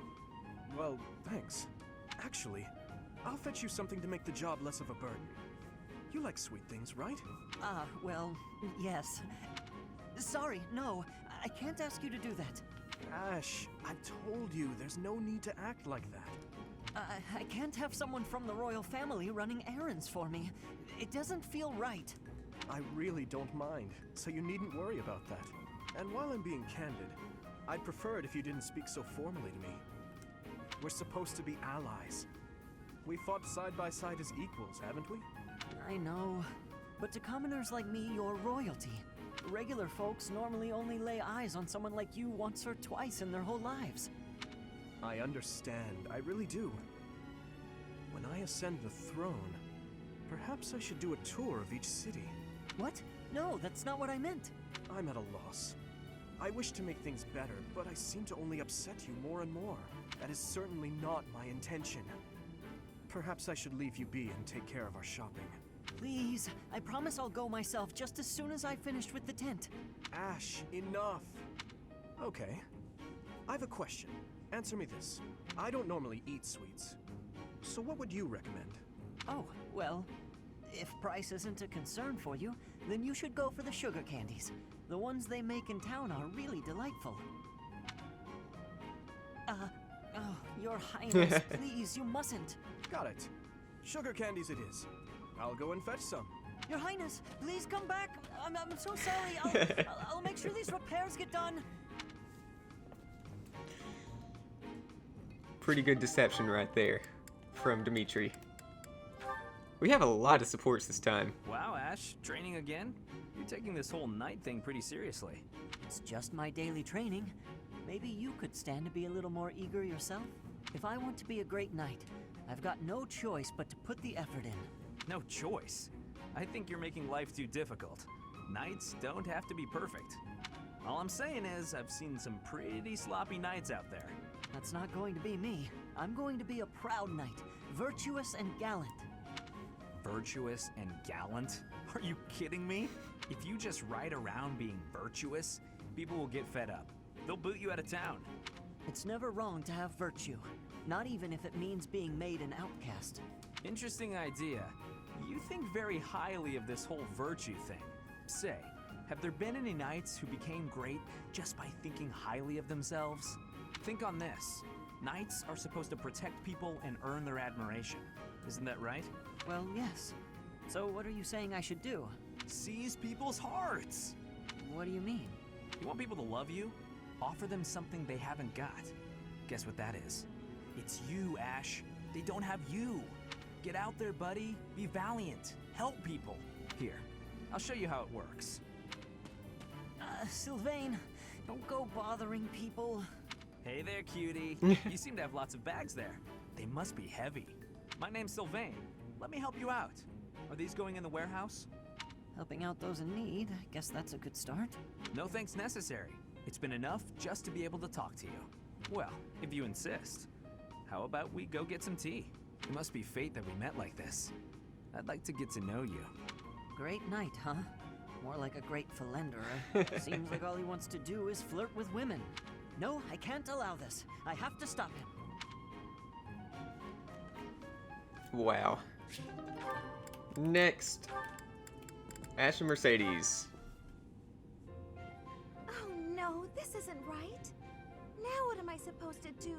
Well, thanks. Actually, I'll fetch you something to make the job less of a burden. You like sweet things, right? Well, yes. Sorry, no. I can't ask you to do that. Ash, I've told you there's no need to act like that. I can't have someone from the royal family running errands for me. It doesn't feel right. I really don't mind, so you needn't worry about that. And while I'm being candid, I'd prefer it if you didn't speak so formally to me. We're supposed to be allies. We fought side by side as equals, haven't we? I know. But to commoners like me, you're royalty. Regular folks normally only lay eyes on someone like you once or twice in their whole lives. I understand, I really do. When I ascend the throne, perhaps I should do a tour of each city. What? No, that's not what I meant. I'm at a loss. I wish to make things better, but I seem to only upset you more and more. That is certainly not my intention. Perhaps I should leave you be and take care of our shopping. Please, I promise I'll go myself just as soon as I've finished with the tent. Ash, enough! Okay. I have a question. Answer me this. I don't normally eat sweets. So what would you recommend? Oh, well, if price isn't a concern for you, then you should go for the sugar candies. The ones they make in town are really delightful. Oh, Your Highness, please, you mustn't. Got it. Sugar candies it is. I'll go and fetch some. Your Highness, please come back. I'm so sorry. I'll make sure these repairs get done. Pretty good deception right there from Dimitri. We have a lot of supports this time. Wow, Ash, training again? You're taking this whole night thing pretty seriously. It's just my daily training. Maybe you could stand to be a little more eager yourself? If I want to be a great knight, I've got no choice but to put the effort in. No choice? I think you're making life too difficult. Knights don't have to be perfect. All I'm saying is, I've seen some pretty sloppy knights out there. That's not going to be me. I'm going to be a proud knight, virtuous and gallant. Virtuous and gallant? Are you kidding me? If you just ride around being virtuous, people will get fed up. They'll boot you out of town. It's never wrong to have virtue, not even if it means being made an outcast. Interesting idea. You think very highly of this whole virtue thing. Say, have there been any knights who became great just by thinking highly of themselves? Think on this. Knights are supposed to protect people and earn their admiration. Isn't that right? Well, yes. So what are you saying I should do? Seize people's hearts! What do you mean? You want people to love you? Offer them something they haven't got. Guess what that is? It's you, Ash. They don't have you. Get out there, buddy. Be valiant. Help people. Here, I'll show you how it works. Sylvain, don't go bothering people. Hey there, cutie. You seem to have lots of bags there. They must be heavy. My name's Sylvain. Let me help you out. Are these going in the warehouse? Helping out those in need, I guess that's a good start. No thanks necessary. It's been enough just to be able to talk to you. Well, if you insist. How about we go get some tea? It must be fate that we met like this. I'd like to get to know you. Great night, huh? More like a great philanderer. Seems like all he wants to do is flirt with women. No, I can't allow this. I have to stop him. Wow. Next, Ash and Mercedes. Oh no, this isn't right. Now what am I supposed to do?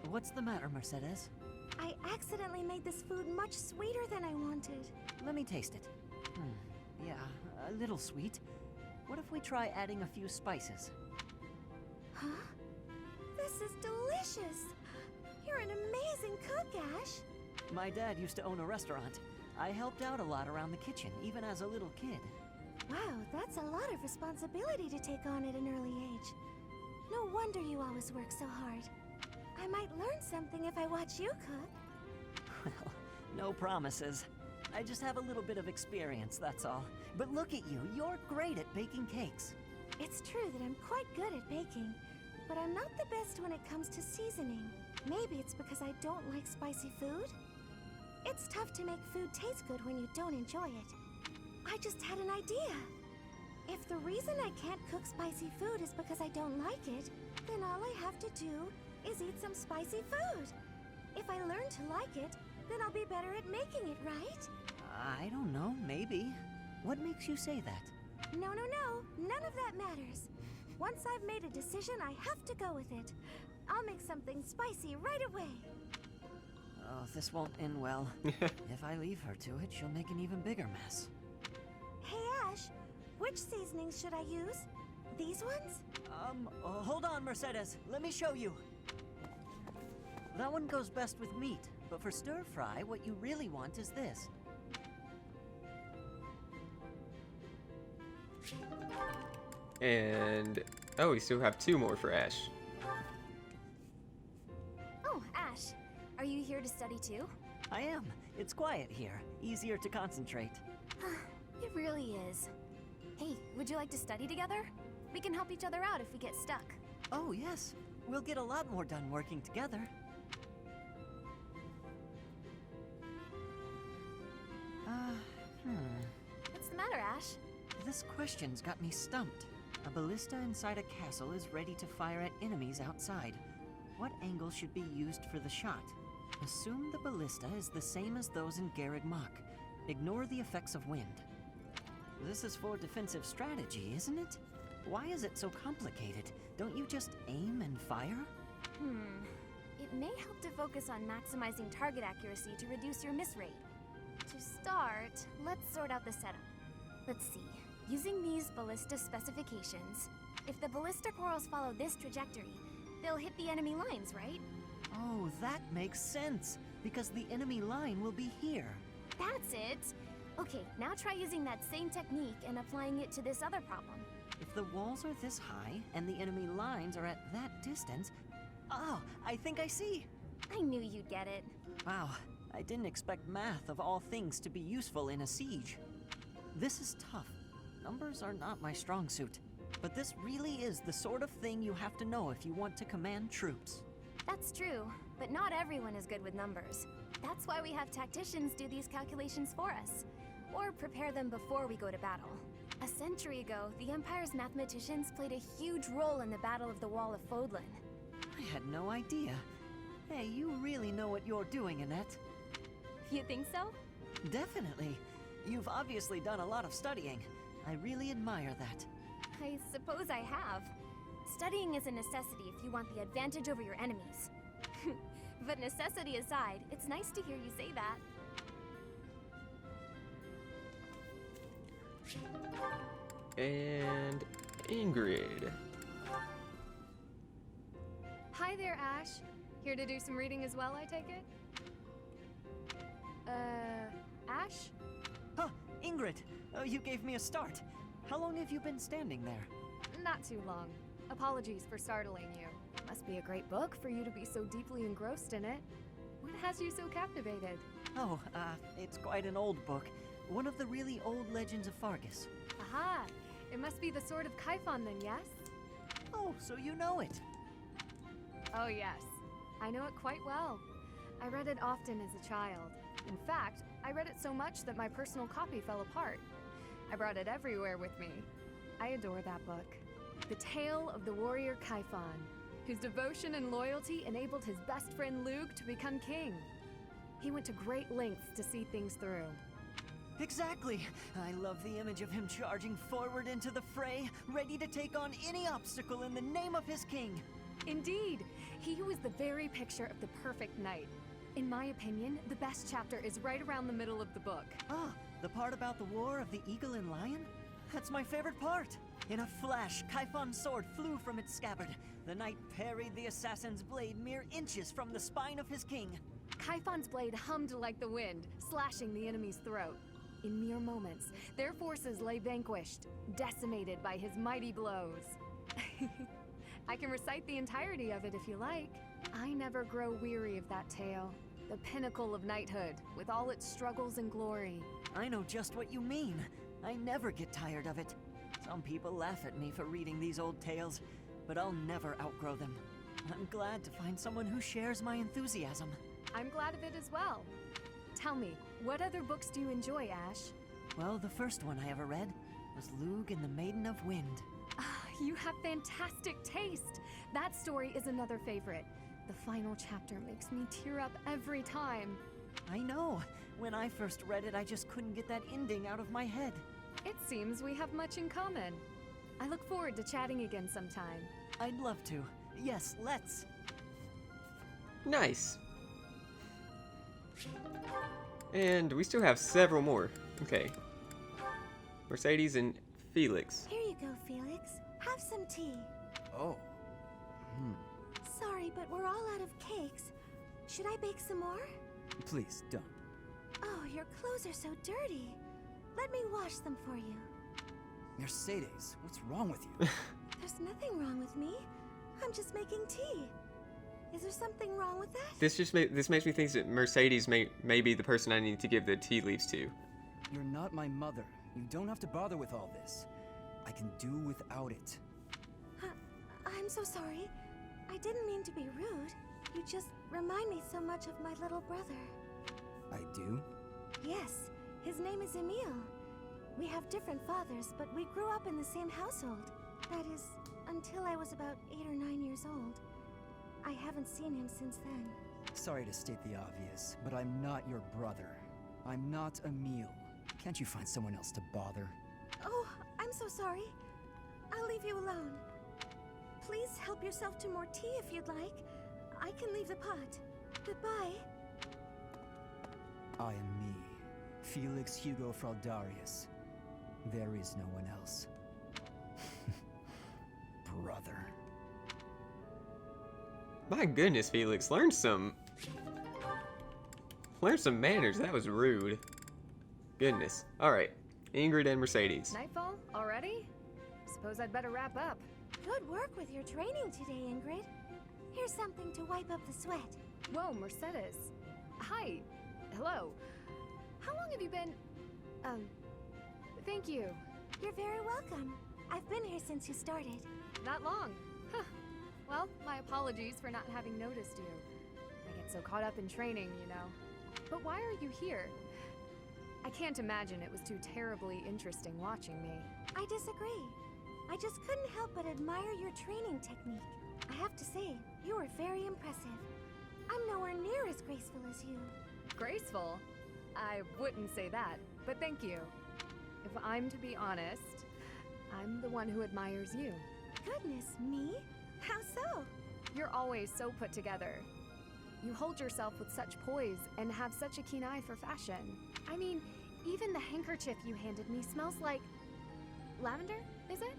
What's the matter, Mercedes? I accidentally made this food much sweeter than I wanted. Let me taste it. Yeah, a little sweet. What if we try adding a few spices? Huh? This is delicious. You're an amazing cook, Ash. My dad used to own a restaurant. I helped out a lot around the kitchen, even as a little kid. Wow, that's a lot of responsibility to take on at an early age. No wonder you always work so hard. I might learn something if I watch you cook. Well, no promises. I just have a little bit of experience, that's all. But look at you, you're great at baking cakes. It's true that I'm quite good at baking, but I'm not the best when it comes to seasoning. Maybe it's because I don't like spicy food? It's tough to make food taste good when you don't enjoy it. I just had an idea. If the reason I can't cook spicy food is because I don't like it, then all I have to do is eat some spicy food. If I learn to like it, then I'll be better at making it, right? I don't know, maybe. What makes you say that? No, none of that matters. Once I've made a decision, I have to go with it. I'll make something spicy right away. Oh, this won't end well. If I leave her to it, she'll make an even bigger mess. Hey, Ash, which seasonings should I use? These ones? Hold on, Mercedes. Let me show you. That one goes best with meat, but for stir fry, what you really want is this. And oh, we still have 2 more for Ash. Oh, Ash, are you here to study too? I am. It's quiet here. Easier to concentrate. It really is. Hey, would you like to study together? We can help each other out if we get stuck. Oh, yes. We'll get a lot more done working together. What's the matter, Ash? This question's got me stumped. A ballista inside a castle is ready to fire at enemies outside. What angle should be used for the shot? Assume the ballista is the same as those in Garreg Mach. Ignore the effects of wind. This is for defensive strategy, isn't it? Why is it so complicated? Don't you just aim and fire? It may help to focus on maximizing target accuracy to reduce your miss rate. To start, let's sort out the setup. Let's see. Using these ballista specifications, if the ballista corals follow this trajectory, they'll hit the enemy lines, right? Oh, that makes sense, because the enemy line will be here. That's it! Okay, now try using that same technique and applying it to this other problem. If the walls are this high, and the enemy lines are at that distance... Oh, I think I see! I knew you'd get it. Wow, I didn't expect math of all things to be useful in a siege. This is tough. Numbers are not my strong suit. But this really is the sort of thing you have to know if you want to command troops. That's true, but not everyone is good with numbers. That's why we have tacticians do these calculations for us, or prepare them before we go to battle. A century ago, the Empire's mathematicians played a huge role in the Battle of the Wall of Fodlan. I had no idea. Hey, you really know what you're doing, Annette. You think so? Definitely. You've obviously done a lot of studying. I really admire that. I suppose I have. Studying is a necessity if you want the advantage over your enemies. But necessity aside, it's nice to hear you say that. And Ingrid. Hi there, Ash. Here to do some reading as well, I take it? Ash? Huh, Ingrid, you gave me a start. How long have you been standing there? Not too long. Apologies for startling you. Must be a great book for you to be so deeply engrossed in it. What has you so captivated? Oh, it's quite an old book. One of the really old legends of Fargus. Aha! It must be the Sword of Kaifon then, yes? Oh, so you know it. Oh, yes. I know it quite well. I read it often as a child. In fact, I read it so much that my personal copy fell apart. I brought it everywhere with me. I adore that book. The tale of the warrior Kaifon, whose devotion and loyalty enabled his best friend Lug to become king. He went to great lengths to see things through. Exactly. I love the image of him charging forward into the fray, ready to take on any obstacle in the name of his king. Indeed, he was the very picture of the perfect knight. In my opinion, the best chapter is right around the middle of the book. Ah, the part about the war of the eagle and lion? That's my favorite part. In a flash, Kaifon's sword flew from its scabbard. The knight parried the assassin's blade mere inches from the spine of his king. Kaifon's blade hummed like the wind, slashing the enemy's throat. In mere moments, their forces lay vanquished, decimated by his mighty blows. I can recite the entirety of it if you like. I never grow weary of that tale. The pinnacle of knighthood, with all its struggles and glory. I know just what you mean. I never get tired of it. Some people laugh at me for reading these old tales, but I'll never outgrow them. I'm glad to find someone who shares my enthusiasm. I'm glad of it as well. Tell me, what other books do you enjoy, Ash? Well, the first one I ever read was Lug and the Maiden of Wind. You have fantastic taste. That story is another favorite. The final chapter makes me tear up every time. I know. When I first read it, I just couldn't get that ending out of my head. It seems we have much in common. I look forward to chatting again sometime. I'd love to. Yes, let's. Nice. And we still have several more. Okay. Mercedes and Felix. Here you go, Felix. Have some tea. Oh. Sorry, but we're all out of cakes. Should I bake some more? Please, don't. Oh, your clothes are so dirty. Let me wash them for you. Mercedes, what's wrong with you? There's nothing wrong with me. I'm just making tea. Is there something wrong with that? This makes me think that Mercedes may be the person I need to give the tea leaves to. You're not my mother. You don't have to bother with all this. I can do without it. I'm so sorry. I didn't mean to be rude. You just remind me so much of my little brother. I do? Yes, his name is Emile. We have different fathers, but we grew up in the same household. That is, until I was about 8 or 9 years old. I haven't seen him since then. Sorry to state the obvious, but I'm not your brother. I'm not Emile. Can't you find someone else to bother? Oh, I'm so sorry. I'll leave you alone. Please help yourself to more tea if you'd like. I can leave the pot. Goodbye. I am me, Felix Hugo Fraldarius. There is no one else. Brother. My goodness, Felix, learn some manners. That was rude. Goodness. All right, Ingrid and Mercedes. Nightfall already? Suppose I'd better wrap up. Good work with your training today, Ingrid. Here's something to wipe up the sweat. Whoa, Mercedes. Hi. Hello. How long have you been... thank you. You're very welcome. I've been here since you started. That long? Huh. Well, my apologies for not having noticed you. I get so caught up in training, you know. But why are you here? I can't imagine it was too terribly interesting watching me. I disagree. I just couldn't help but admire your training technique. I have to say, you were very impressive. I'm nowhere near as graceful as you. Graceful? I wouldn't say that, but thank you. If I'm to be honest, I'm the one who admires you. Goodness me? How so? You're always so put together. You hold yourself with such poise and have such a keen eye for fashion. I mean, even the handkerchief you handed me smells like... lavender, is it?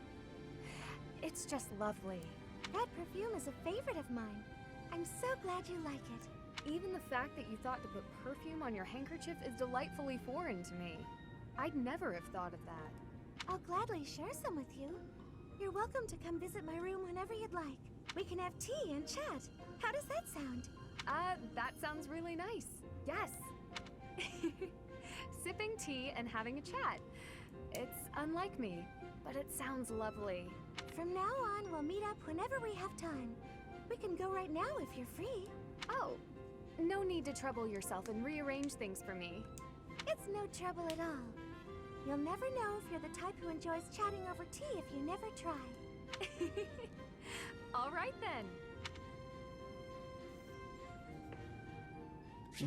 It's just lovely. That perfume is a favorite of mine. I'm so glad you like it. Even the fact that you thought to put perfume on your handkerchief is delightfully foreign to me. I'd never have thought of that. I'll gladly share some with you. You're welcome to come visit my room whenever you'd like. We can have tea and chat. How does that sound? That sounds really nice. Yes. Sipping tea and having a chat. It's unlike me, but it sounds lovely. From now on, we'll meet up whenever we have time. We can go right now if you're free. Oh, no need to trouble yourself and rearrange things for me. It's no trouble at all. You'll never know if you're the type who enjoys chatting over tea if you never try. All right then.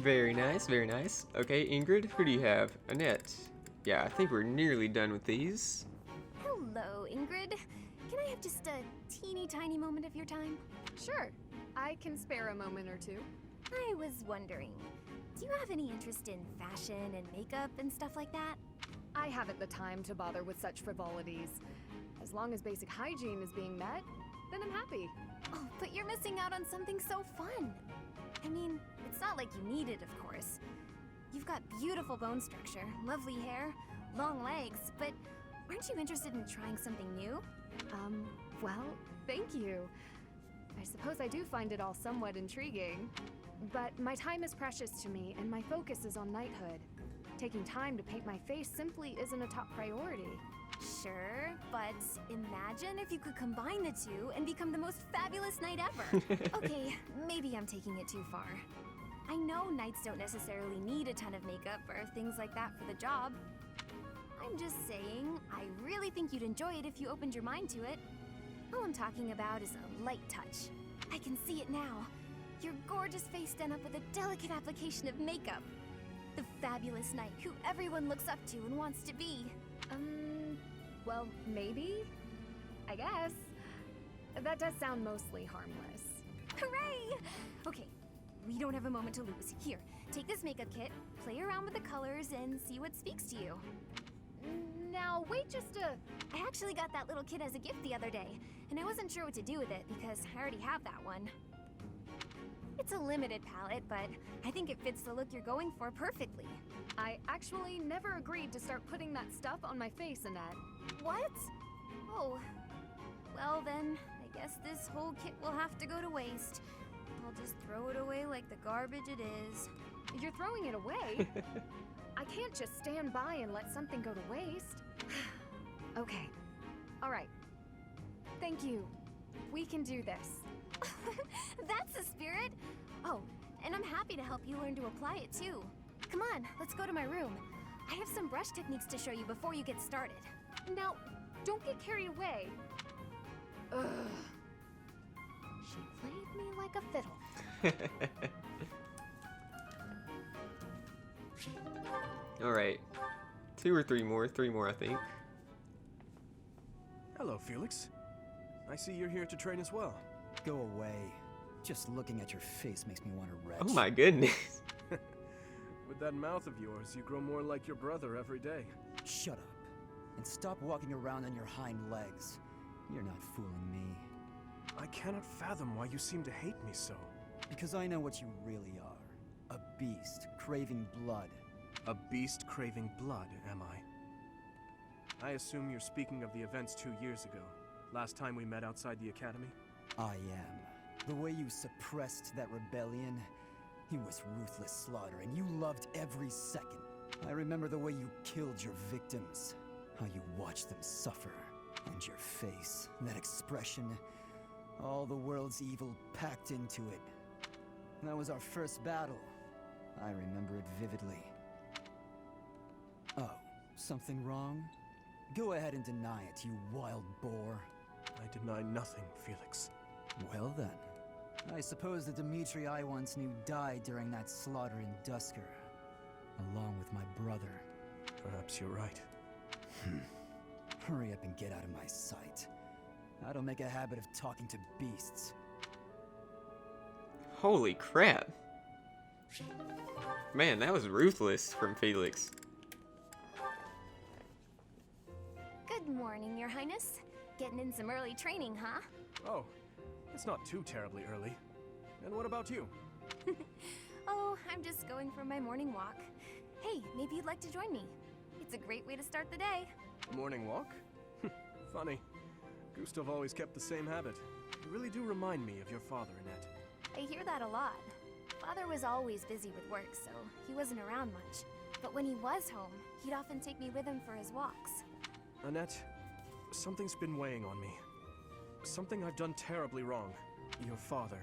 Very nice, very nice. Okay, Ingrid, who do you have? Annette. Yeah, I think we're nearly done with these. Hello, Ingrid. Can I have just a teeny tiny moment of your time? Sure. I can spare a moment or two. I was wondering, do you have any interest in fashion and makeup and stuff like that? I haven't the time to bother with such frivolities. As long as basic hygiene is being met, then I'm happy. Oh, but you're missing out on something so fun. I mean, it's not like you need it, of course. You've got beautiful bone structure, lovely hair, long legs, but aren't you interested in trying something new? Well, thank you. I suppose I do find it all somewhat intriguing. But my time is precious to me, and my focus is on knighthood. Taking time to paint my face simply isn't a top priority. Sure, but imagine if you could combine the two and become the most fabulous knight ever. Okay, maybe I'm taking it too far. I know knights don't necessarily need a ton of makeup or things like that for the job. I'm just saying, I really think you'd enjoy it if you opened your mind to it. All I'm talking about is a light touch. I can see it now. Your gorgeous face done up with a delicate application of makeup. The fabulous knight who everyone looks up to and wants to be. Well, maybe? I guess. That does sound mostly harmless. Hooray! Okay, we don't have a moment to lose. Here, take this makeup kit, play around with the colors, and see what speaks to you. Now, wait just a... I actually got that little kit as a gift the other day, and I wasn't sure what to do with it because I already have that one. It's a limited palette, but I think it fits the look you're going for perfectly. I actually never agreed to start putting that stuff on my face, Annette. What? Oh. Well then, I guess this whole kit will have to go to waste. I'll just throw it away like the garbage it is. You're throwing it away? I can't just stand by and let something go to waste. Okay. All right. Thank you. We can do this. That's the spirit! Oh, and I'm happy to help you learn to apply it too. Come on, let's go to my room. I have some brush techniques to show you before you get started. Now, don't get carried away. Ugh. She played me like a fiddle. Alright. 2 or 3 more. 3 more, I think. Hello, Felix. I see you're here to train as well. Go away. Just looking at your face makes me want to retch. Oh my goodness. With that mouth of yours, you grow more like your brother every day. Shut up. And stop walking around on your hind legs. You're not fooling me. I cannot fathom why you seem to hate me so. Because I know what you really are. A beast, craving blood. A beast craving blood, am I? I assume you're speaking of the events 2 years ago. Last time we met outside the academy? I am. The way you suppressed that rebellion, it was ruthless slaughter, and you loved every second. I remember the way you killed your victims, how you watched them suffer, and your face, that expression, all the world's evil packed into it. That was our first battle. I remember it vividly. Oh, something wrong? Go ahead and deny it, you wild boar. I deny nothing, Felix. Well then, I suppose the Dimitri I once knew died during that slaughter in Dusker, along with my brother. Perhaps you're right. Hurry up and get out of my sight. I don't make a habit of talking to beasts. Holy crap. Man, that was ruthless from Felix. Good morning, Your Highness. Getting in some early training, huh? Oh, it's not too terribly early. And what about you? Oh, I'm just going for my morning walk. Hey, maybe you'd like to join me. It's a great way to start the day. Morning walk? Funny. Gustav always kept the same habit. You really do remind me of your father, Annette. I hear that a lot. Father was always busy with work, so he wasn't around much. But when he was home, he'd often take me with him for his walks. Annette, something's been weighing on me. Something I've done terribly wrong. Your father,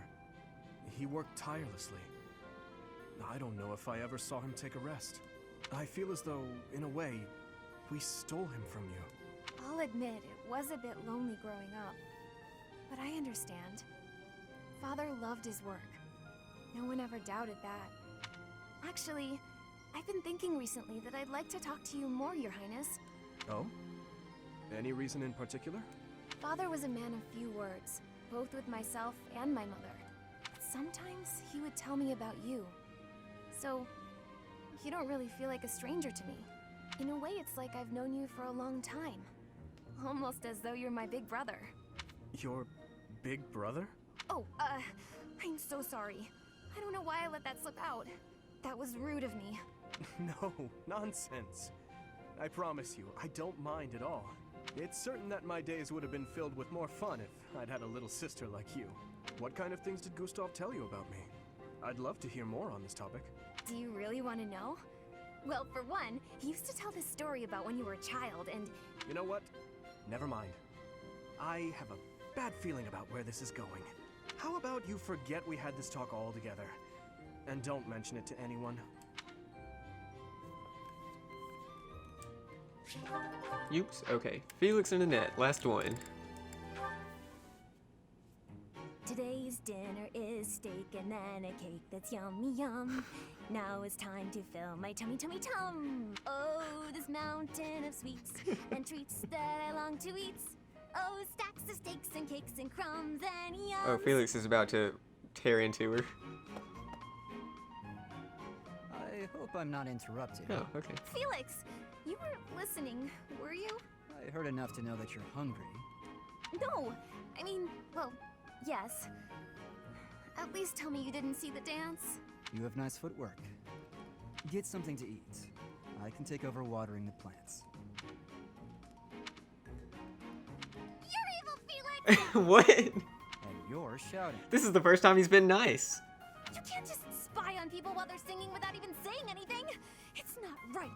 he worked tirelessly. I don't know if I ever saw him take a rest. I feel as though, in a way, we stole him from you. I'll admit, it was a bit lonely growing up. But I understand. Father loved his work. No one ever doubted that. Actually, I've been thinking recently that I'd like to talk to you more, Your Highness. Oh? Any reason in particular? Father was a man of few words, both with myself and my mother. Sometimes he would tell me about you. So, you don't really feel like a stranger to me. In a way, it's like I've known you for a long time. Almost as though you're my big brother. Your big brother? Oh, I'm so sorry. I don't know why I let that slip out. That was rude of me. No, nonsense. I promise you, I don't mind at all. It's certain that my days would have been filled with more fun if I'd had a little sister like you. What kind of things did Gustav tell you about me? I'd love to hear more on this topic. Do you really want to know? Well, for one, he used to tell this story about when you were a child, and... You know what? Never mind. I have a bad feeling about where this is going. How about you forget we had this talk altogether? And don't mention it to anyone. Oops, okay. Felix and Annette, last one. Today's dinner is steak and then a cake that's yummy yum. Now it's time to fill my tummy tummy tum. Oh, this mountain of sweets and treats that I long to eat. Oh, stacks of steaks and cakes and crumbs and yum. Oh, Felix is about to tear into her. I hope I'm not interrupting. Oh, okay. Felix, you weren't listening, were you? I heard enough to know that you're hungry. No, I mean, well, yes. At least tell me you didn't see the dance. You have nice footwork. Get something to eat. I can take over watering the plants. You're evil, Felix! What? And you're shouting. This is the first time he's been nice. You can't just spy on people while they're singing without even saying anything. It's not right.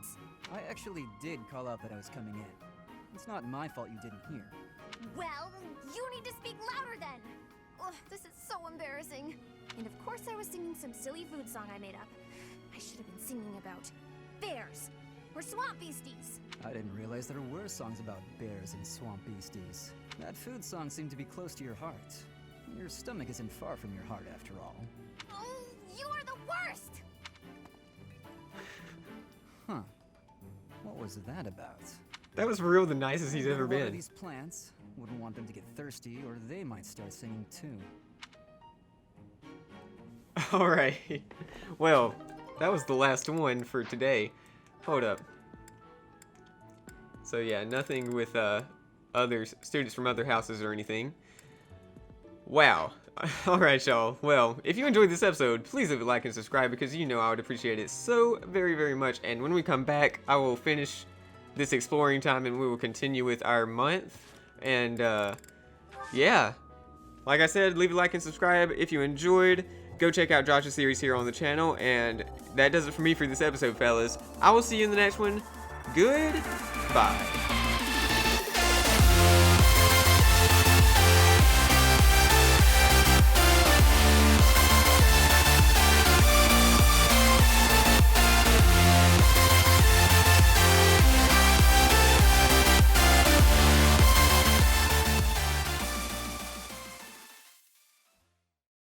I actually did call out that I was coming in. It's not my fault you didn't hear. Well, you need to speak louder then. Ugh, this is so embarrassing. And of course I was singing some silly food song I made up. I should have been singing about bears or swamp beasties. I didn't realize there were songs about bears and swamp beasties. That food song seemed to be close to your heart. Your stomach isn't far from your heart after all. Oh, you are the worst! Huh. What was that about? That was real the nicest he's ever Water been. these plants. Wouldn't want them to get thirsty, or they might start singing too. Alright. Well, that was the last one for today. Hold up. So yeah, nothing with other students from other houses or anything. Wow. Alright, y'all. Well, if you enjoyed this episode, please leave a like and subscribe because you know I would appreciate it so very, very much. And when we come back, I will finish this exploring time and we will continue with our month. And yeah. Like I said, leave a like and subscribe if you enjoyed. Go check out Josh's series here on the channel. And that does it for me for this episode, fellas. I will see you in the next one. Goodbye.